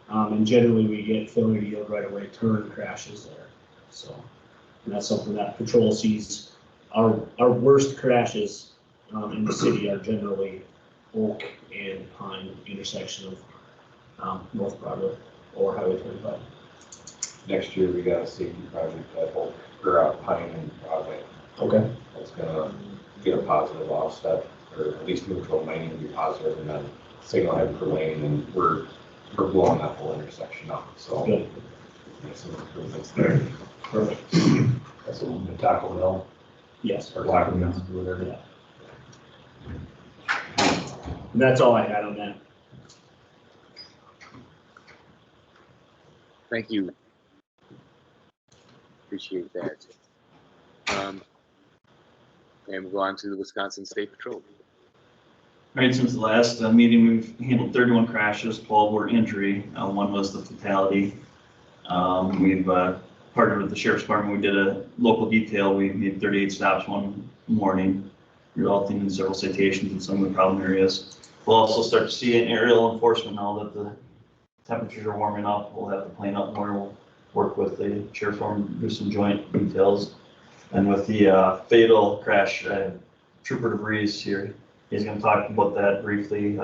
And generally we get failure to yield right away turn crashes there. So, and that's something that patrol sees. Our worst crashes in the city are generally Oak and Pine intersection of North Broadway or Highway 25. Next year, we got a safety project at Oak, or Pine and Broadway. Okay. That's gonna get a positive offset, or at least neutral mining will be positive, and then signal head per lane, and we're blowing that whole intersection up, so. Good. There's some improvements there. Perfect. That's what we tackle Hill. Yes. Or Black Wings, whatever. Yeah. And that's all I had on that. Thank you. Appreciate that. And we'll go on to the Wisconsin State Patrol. Right, since the last meeting, we've handled 31 crashes, 12 were injury, 1 was the fatality. We've partnered with the Sheriff's Department. We did a local detail. We made 38 stops one morning, resulting in several citations in some of the problem areas. We'll also start to see an aerial enforcement now that the temperatures are warming up. We'll have to plane up more. We'll work with the Sheriff's Department, do some joint details. And with the fatal crash, Trooper DeVries here, he's going to talk about that briefly.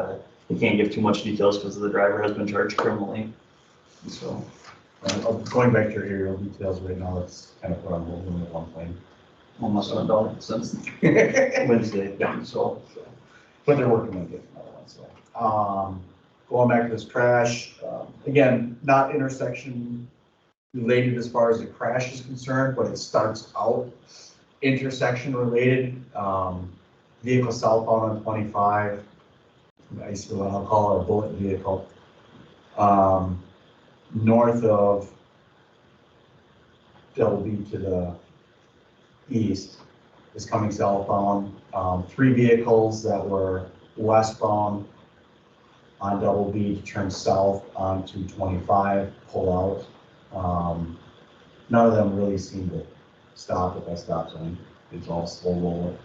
He can't give too much details because the driver has been charged criminally. So, going back to your aerial details right now, it's kind of put on hold in one plane. almost not done since Wednesday. So, but they're working on getting another one. So, going back to this crash, again, not intersection related as far as the crash is concerned, but it starts out intersection related. Vehicle southbound on 25. Basically what I'll call a bullet vehicle. North of Double B to the east is coming southbound. 3 vehicles that were westbound on Double B to turn south onto 25 pull out. None of them really seem to stop at that stop sign. It's all slow roller.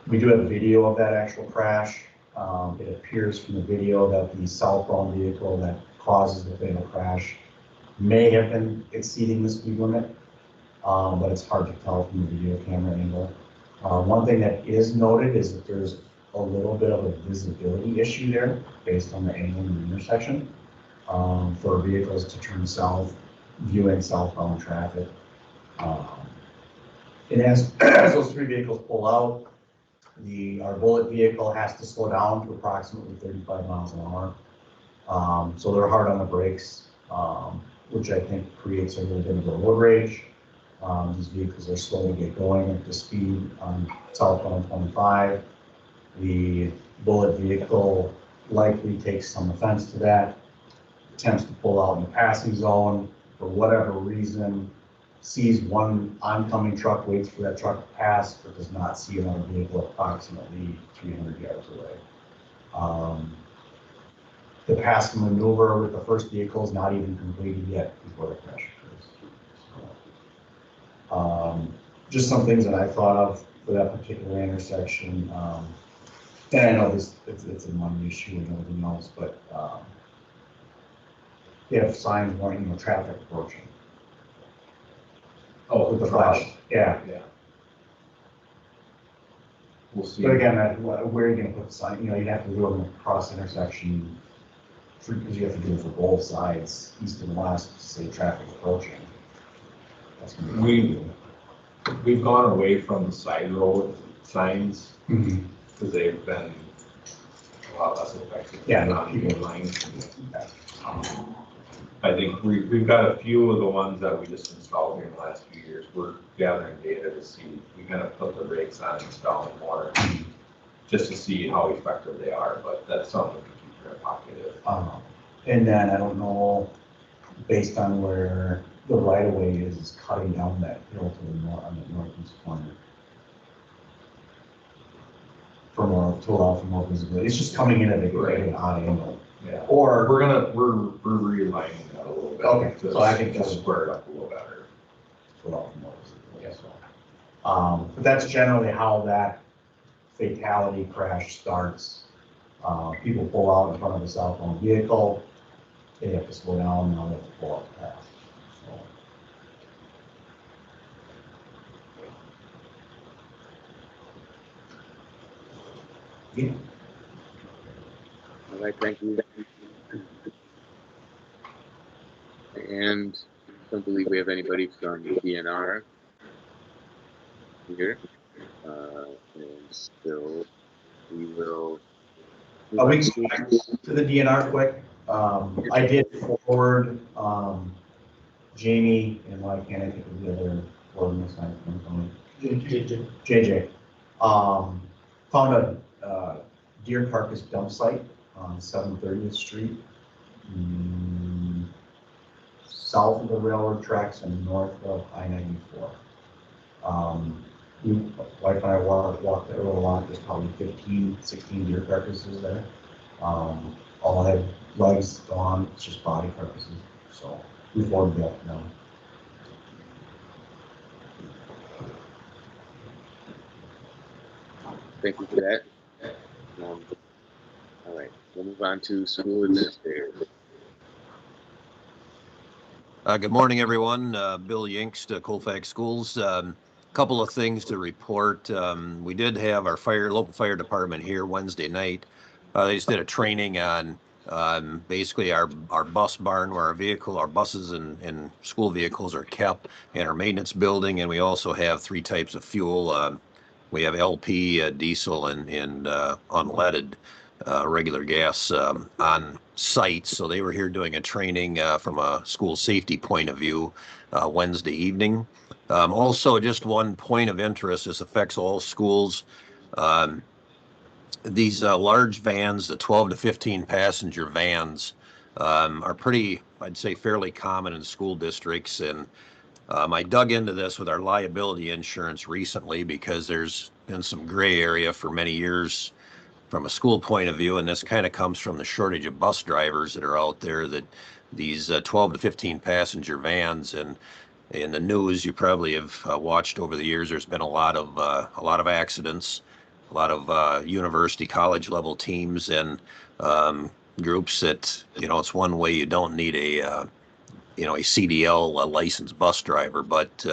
We do have a video of that actual crash. It appears from the video that the southbound vehicle that causes the fatal crash may have been exceeding the speed limit, but it's hard to tell from the video camera angle. One thing that is noted is that there's a little bit of a visibility issue there based on the angle in the intersection for vehicles to turn south, viewing southbound traffic. And as those 3 vehicles pull out, our bullet vehicle has to slow down to approximately 35 miles an hour. So they're hard on the brakes, which I think creates a little bit of a road rage. These vehicles are slow to get going at the speed on southbound 25. The bullet vehicle likely takes some offense to that, attempts to pull out in the passing zone for whatever reason, sees one oncoming truck, waits for that truck to pass, but does not see another vehicle approximately 300 yards away. The passing maneuver with the first vehicle is not even completed yet before the crash occurs. Just some things that I thought of for that particular intersection. And I know it's a money issue and everything else, but they have signs warning traffic approaching. Oh, with the flash. Yeah. We'll see. But again, where are you going to put the sign? You'd have to do it across intersection because you have to do it for both sides, east and west, to say traffic approaching. That's going to be We've gone away from the side road signs because they've been a lot less effective. Yeah, not even lines. I think we've got a few of the ones that we just installed here in the last few years. We're gathering data to see, we kind of put the brakes on installing more just to see how effective they are, but that's something we can keep in our pocket. And then I don't know, based on where the right of way is cutting down that hill to the north on the northeast corner. For more to allow for more visibility. It's just coming in at an odd angle. Yeah. Or we're realigning that a little bit. Okay, so I think just square it up a little better. Yeah, but that's generally how that fatality crash starts. People pull out in front of a southbound vehicle. They have to slow down. Now they have to pull out the path. Yeah. All right, thank you. And I don't believe we have anybody from the DNR here. And so we will. We can go back to the DNR quick. I did forward Jamie and Mike, and I think it was the other board member, JJ. Found a deer carcass dump site on 730th Street, south of the railroad tracks and north of I-94. Wife and I walked there a lot. There's probably 15, 16 deer carcasses there. All had legs gone. It's just body carcasses. So we forwarded that to them. Thank you for that. All right, we'll move on to school administrators. Good morning, everyone. Bill Yingst, Colfax Schools. Couple of things to report. We did have our local fire department here Wednesday night. They just did a training on basically our bus barn where our buses and school vehicles are kept, and our maintenance building, and we also have 3 types of fuel. We have LP, diesel, and unleaded. regular gas on site. So they were here doing a training from a school safety point of view Wednesday evening. Also, just one point of interest, this affects all schools. These large vans, the 12 to 15 passenger vans, are pretty, I'd say, fairly common in school districts. And I dug into this with our liability insurance recently because there's been some gray area for many years from a school point of view, and this kind of comes from the shortage of bus drivers that are out there, that these 12 to 15 passenger vans, and in the news you probably have watched over the years, there's been a lot of accidents, a lot of university college level teams and groups that, you know, it's one way you don't need a CDL licensed bus driver, but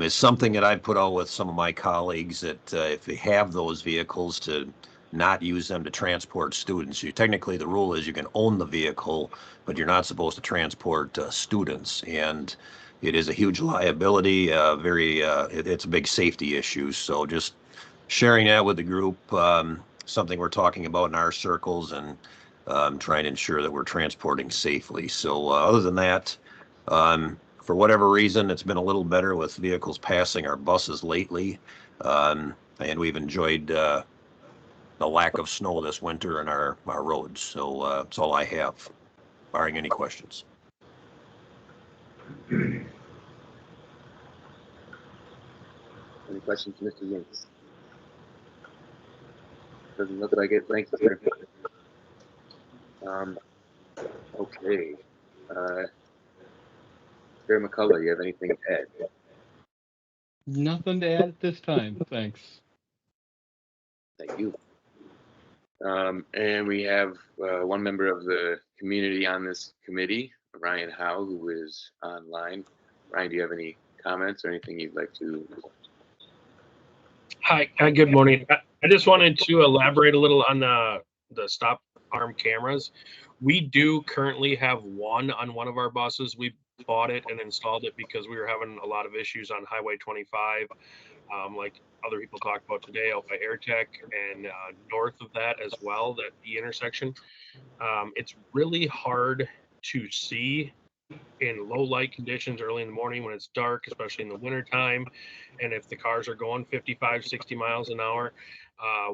it's something that I've put out with some of my colleagues that if they have those vehicles, to not use them to transport students. Technically, the rule is you can own the vehicle, but you're not supposed to transport students. And it is a huge liability, it's a big safety issue. So just sharing that with the group, something we're talking about in our circles, and trying to ensure that we're transporting safely. So other than that, for whatever reason, it's been a little better with vehicles passing our buses lately. And we've enjoyed the lack of snow this winter in our roads. So that's all I have, barring any questions. Any questions, Mr. Yanks? Doesn't look like it. Thanks, sir. Okay. Chair McCullough, you have anything to add? Nothing to add at this time. Thanks. Thank you. And we have one member of the community on this committee, Ryan Howe, who is online. Ryan, do you have any comments or anything you'd like to? Hi, good morning. I just wanted to elaborate a little on the stop arm cameras. We do currently have one on one of our buses. We bought it and installed it because we were having a lot of issues on Highway 25, like other people talked about today out by AirTech, and north of that as well, that the intersection. It's really hard to see in low light conditions early in the morning when it's dark, especially in the winter time. And if the cars are going 55, 60 miles an hour,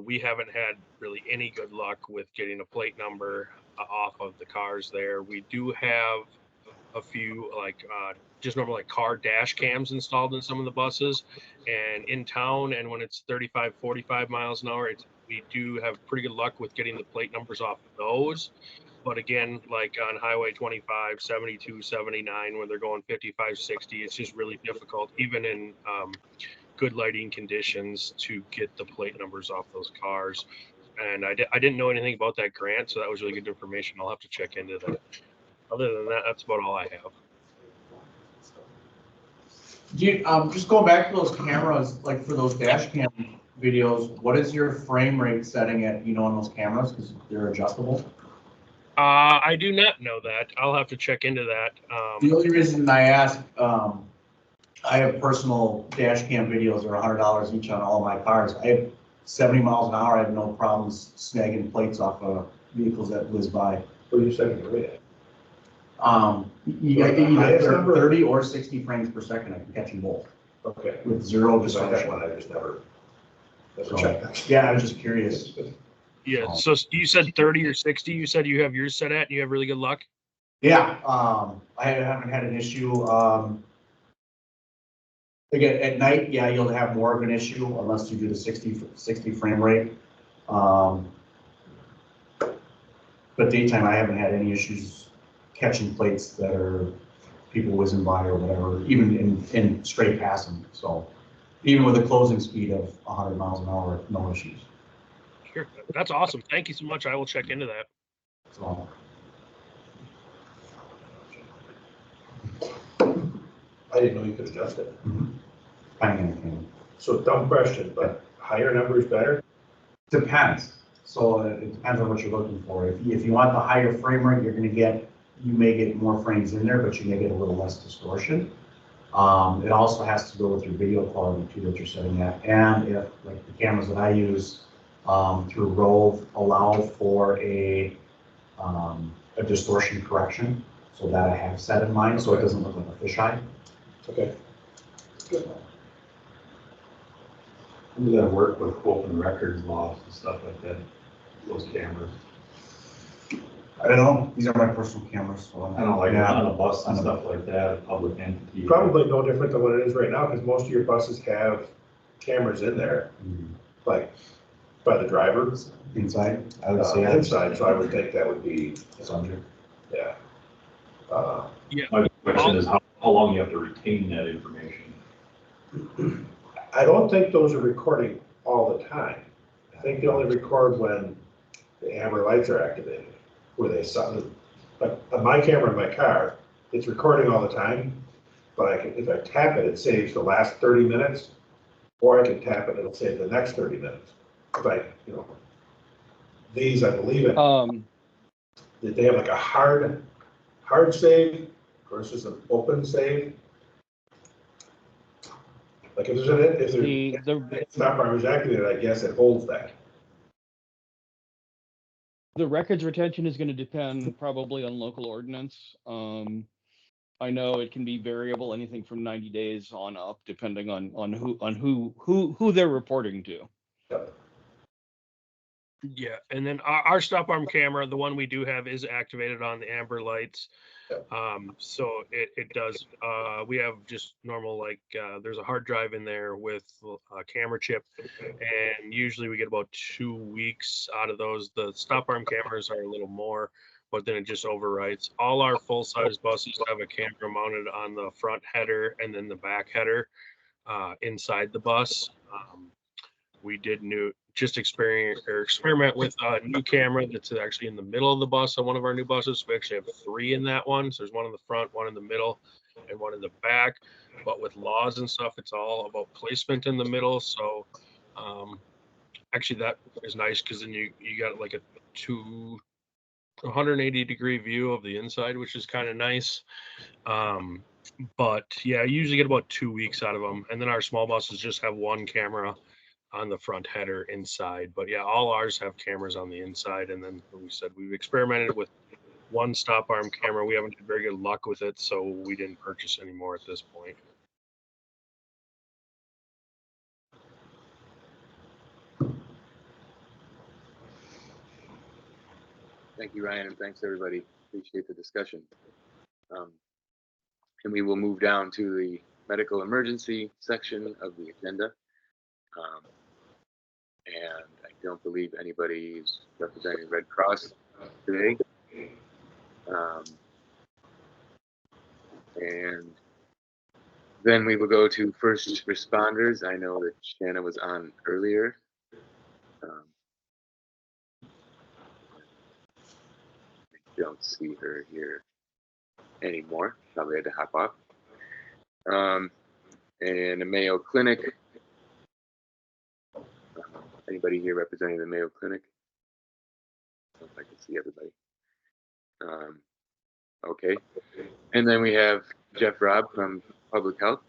we haven't had really any good luck with getting a plate number off of the cars there. We do have a few just normal car dash cams installed in some of the buses, and in town, and when it's 35, 45 miles an hour, we do have pretty good luck with getting the plate numbers off of those. But again, like on Highway 25, 72, 79, when they're going 55, 60, it's just really difficult, even in good lighting conditions, to get the plate numbers off those cars. And I didn't know anything about that grant, so that was really good information. I'll have to check into that. Other than that, that's about all I have. Just going back to those cameras, like for those dash cam videos, what is your frame rate setting at, on those cameras? Because they're adjustable. I do not know that. I'll have to check into that. The only reason I ask, I have personal dash cam videos that are $100 each on all my cars. I have 70 miles an hour. I have no problems snagging plates off of vehicles that whiz by. What are you setting the rate at? You got either 30 or 60 frames per second. I can catch them both. Okay. With zero Just like distortion. that one, I just never So, checked. yeah, I was just curious. Yeah. So you said 30 or 60. You said you have yours set at, and you have really good luck. Yeah, I haven't had an issue. Again, at night, yeah, you'll have more of an issue unless you do the 60 frame rate. But daytime, I haven't had any issues catching plates that are people whizzing by or whatever, even in straight passing. So even with a closing speed of 100 miles an hour, no issues. Sure. That's awesome. Thank you so much. I will check into that. So. I didn't know you could adjust it. Mm-hmm. So dumb question, but higher number is better? Depends. So it depends on what you're looking for. If you want the higher frame rate, you may get more frames in there, but you may get a little less distortion. It also has to go with your video quality too that you're setting at. And if, like the cameras that I use, through Rove allow for a distortion correction. So that I have set in mind, so it doesn't look like a fisheye. Okay. Good. We gotta work with open records laws and stuff like that, those cameras. I don't know, these are my personal cameras, so I don't like yeah, on a bus and stuff like that, a public entity. Probably no different than what it is right now, because most of your buses have cameras in there, like by the driver. Inside, I would say. Inside, so I would think that would be, under. yeah. Yeah. My question is how long you have to retain that information? I don't think those are recording all the time. I think they only record when the amber lights are activated, where they saw, like on my camera in my car, it's recording all the time, but I can, if I tap it, it saves the last 30 minutes, or I can tap it, it'll save the next 30 minutes. But, you know, these, I believe it, that they have like a hard save versus an open save. Like if there's stop arm is activated, I guess it holds that. The records retention is going to depend probably on local ordinance. I know it can be variable, anything from 90 days on up, depending on who they're reporting to. Yeah, and then our stop arm camera, the one we do have, is activated on the amber lights. So it does. We have just normal, like there's a hard drive in there with a camera chip, and usually we get about 2 weeks out of those. The stop arm cameras are a little more, but then it just overwrites. All our full size buses have a camera mounted on the front header and then the back header inside the bus. We did experiment with a new camera that's actually in the middle of the bus on one of our new buses. We actually have 3 in that one. So there's one in the front, one in the middle, and one in the back. But with laws and stuff, it's all about placement in the middle. So actually that is nice because then you got like a 180-degree view of the inside, which is kind of nice. But yeah, I usually get about 2 weeks out of them. And then our small buses just have one camera on the front header inside. But yeah, all ours have cameras on the inside. And then we said we've experimented with one stop arm camera. We haven't had very good luck with it, so we didn't purchase any more at this point. Thank you, Ryan, and thanks everybody. Appreciate the discussion. And we will move down to the medical emergency section of the agenda. And I don't believe anybody is representing Red Cross today. And then we will go to first responders. I know that Shanna was on earlier. I don't see her here anymore. Probably had to hop off. And the Mayo Clinic. Anybody here representing the Mayo Clinic? I don't know if I can see everybody. Okay. And then we have Jeff Robb from Public Health.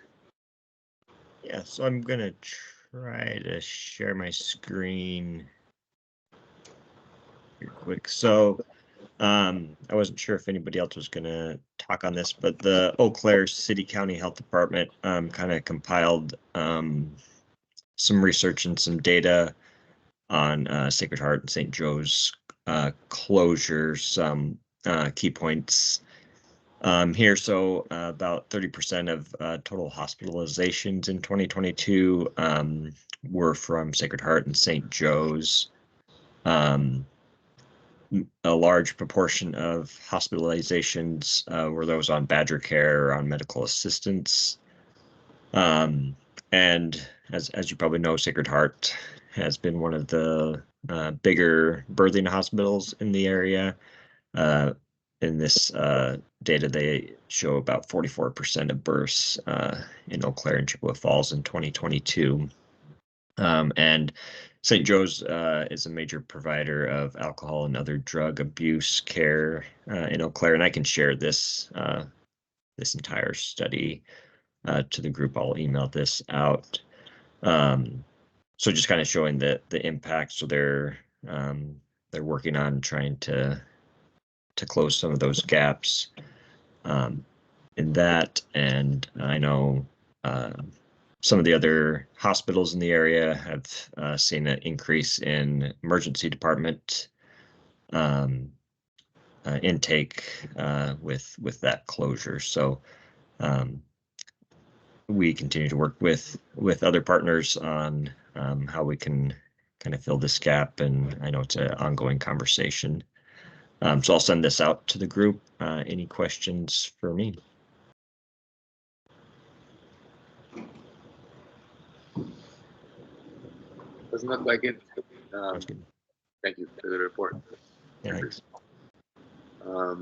Yeah, so I'm going to try to share my screen here quick. So I wasn't sure if anybody else was going to talk on this, but the Eau Claire City County Health Department kind of compiled some research and some data on Sacred Heart and St. Joe's closures, some key points here. So about 30% of total hospitalizations in 2022 were from Sacred Heart and St. Joe's. A large proportion of hospitalizations were those on Badger Care or on medical assistance. And as you probably know, Sacred Heart has been one of the bigger birthing hospitals in the area. In this data, they show about 44% of births in Eau Claire and Chippewa Falls in 2022. And St. Joe's is a major provider of alcohol and other drug abuse care in Eau Claire, and I can share this this entire study to the group. I'll email this out. So just kind of showing the impact. So they're working on trying to close some of those gaps in that. And I know some of the other hospitals in the area have seen an increase in emergency department intake with that closure. So we continue to work with other partners on how we can kind of fill this gap, and I know it's an ongoing conversation. So I'll send this out to the group. Any questions for me? Doesn't look like it. Sounds good. Thank you for the report. Yeah, thanks. I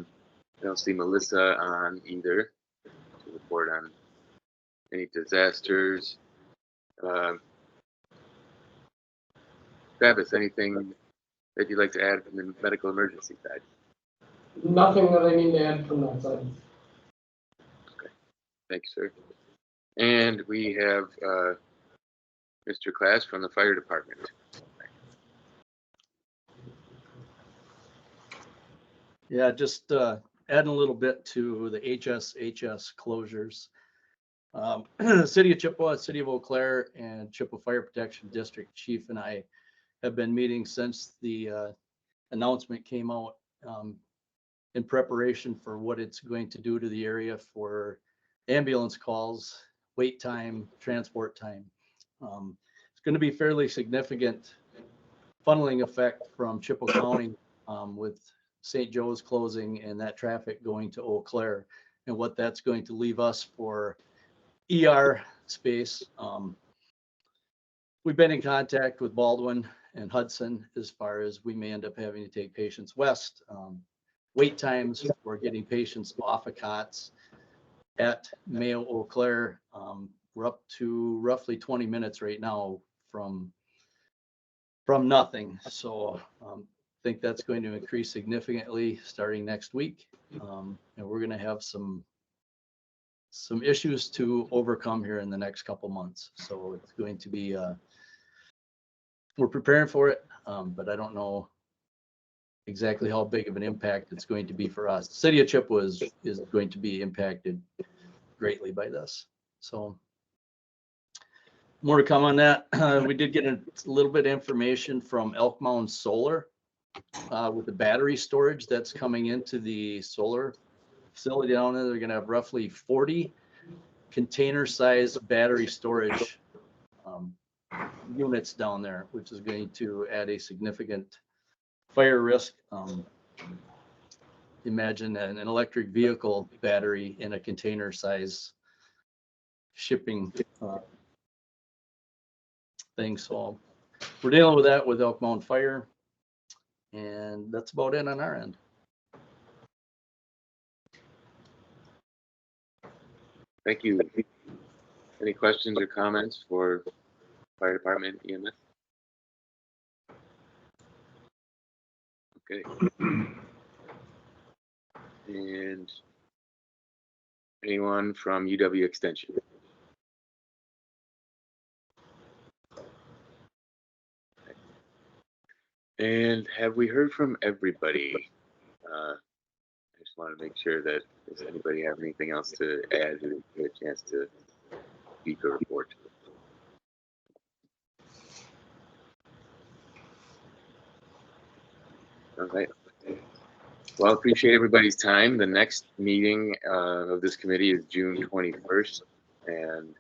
don't see Melissa on either to report on any disasters. Travis, anything that you'd like to add from the medical emergency side? Nothing that I need to add from that side. Okay, thank you, sir. And we have Mr. Class from the fire department. Yeah, just adding a little bit to the HSHS closures. City of Chippewa, City of Eau Claire, and Chippewa Fire Protection District Chief and I have been meeting since the announcement came out in preparation for what it's going to do to the area for ambulance calls, wait time, transport time. It's going to be fairly significant funneling effect from Chippewa County with St. Joe's closing and that traffic going to Eau Claire, and what that's going to leave us for ER space. We've been in contact with Baldwin and Hudson as far as we may end up having to take patients west. Wait times for getting patients off of cots at Mayo Eau Claire, we're up to roughly 20 minutes right now from nothing. So I think that's going to increase significantly starting next week. And we're going to have some issues to overcome here in the next couple months. So it's going to be, we're preparing for it, but I don't know exactly how big of an impact it's going to be for us. The City of Chippewa is going to be impacted greatly by this. So more to come on that. We did get a little bit of information from Elk Mound Solar with the battery storage that's coming into the solar facility down there. They're going to have roughly 40 container-sized battery storage units down there, which is going to add a significant fire risk. Imagine an electric vehicle battery in a container size shipping thing. So we're dealing with that with Elk Mound Fire, and that's about it on our end. Thank you. Any questions or comments for fire department EMS? Okay. And anyone from UW Extension? Okay. And have we heard from everybody? I just want to make sure that does anybody have anything else to add who didn't get a chance to speak or report? All right. Well, I appreciate everybody's time. The next meeting of this committee is June 21st. And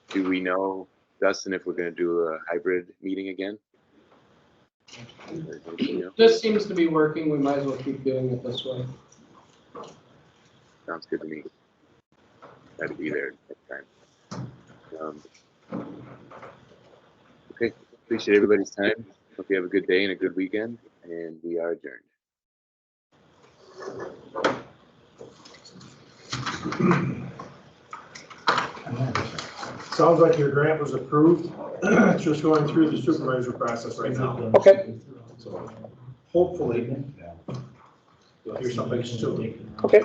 do we know, Dustin, if we're going to do a hybrid meeting again? This seems to be working. We might as well keep doing it this way. Sounds good to me. Got to be there next time. Okay, appreciate everybody's time. Hope you have a good day and a good weekend, and we are adjourned. Sounds like your grant was approved. It's just going through the supervisor process right now. Okay. So hopefully you'll hear something soon. Okay.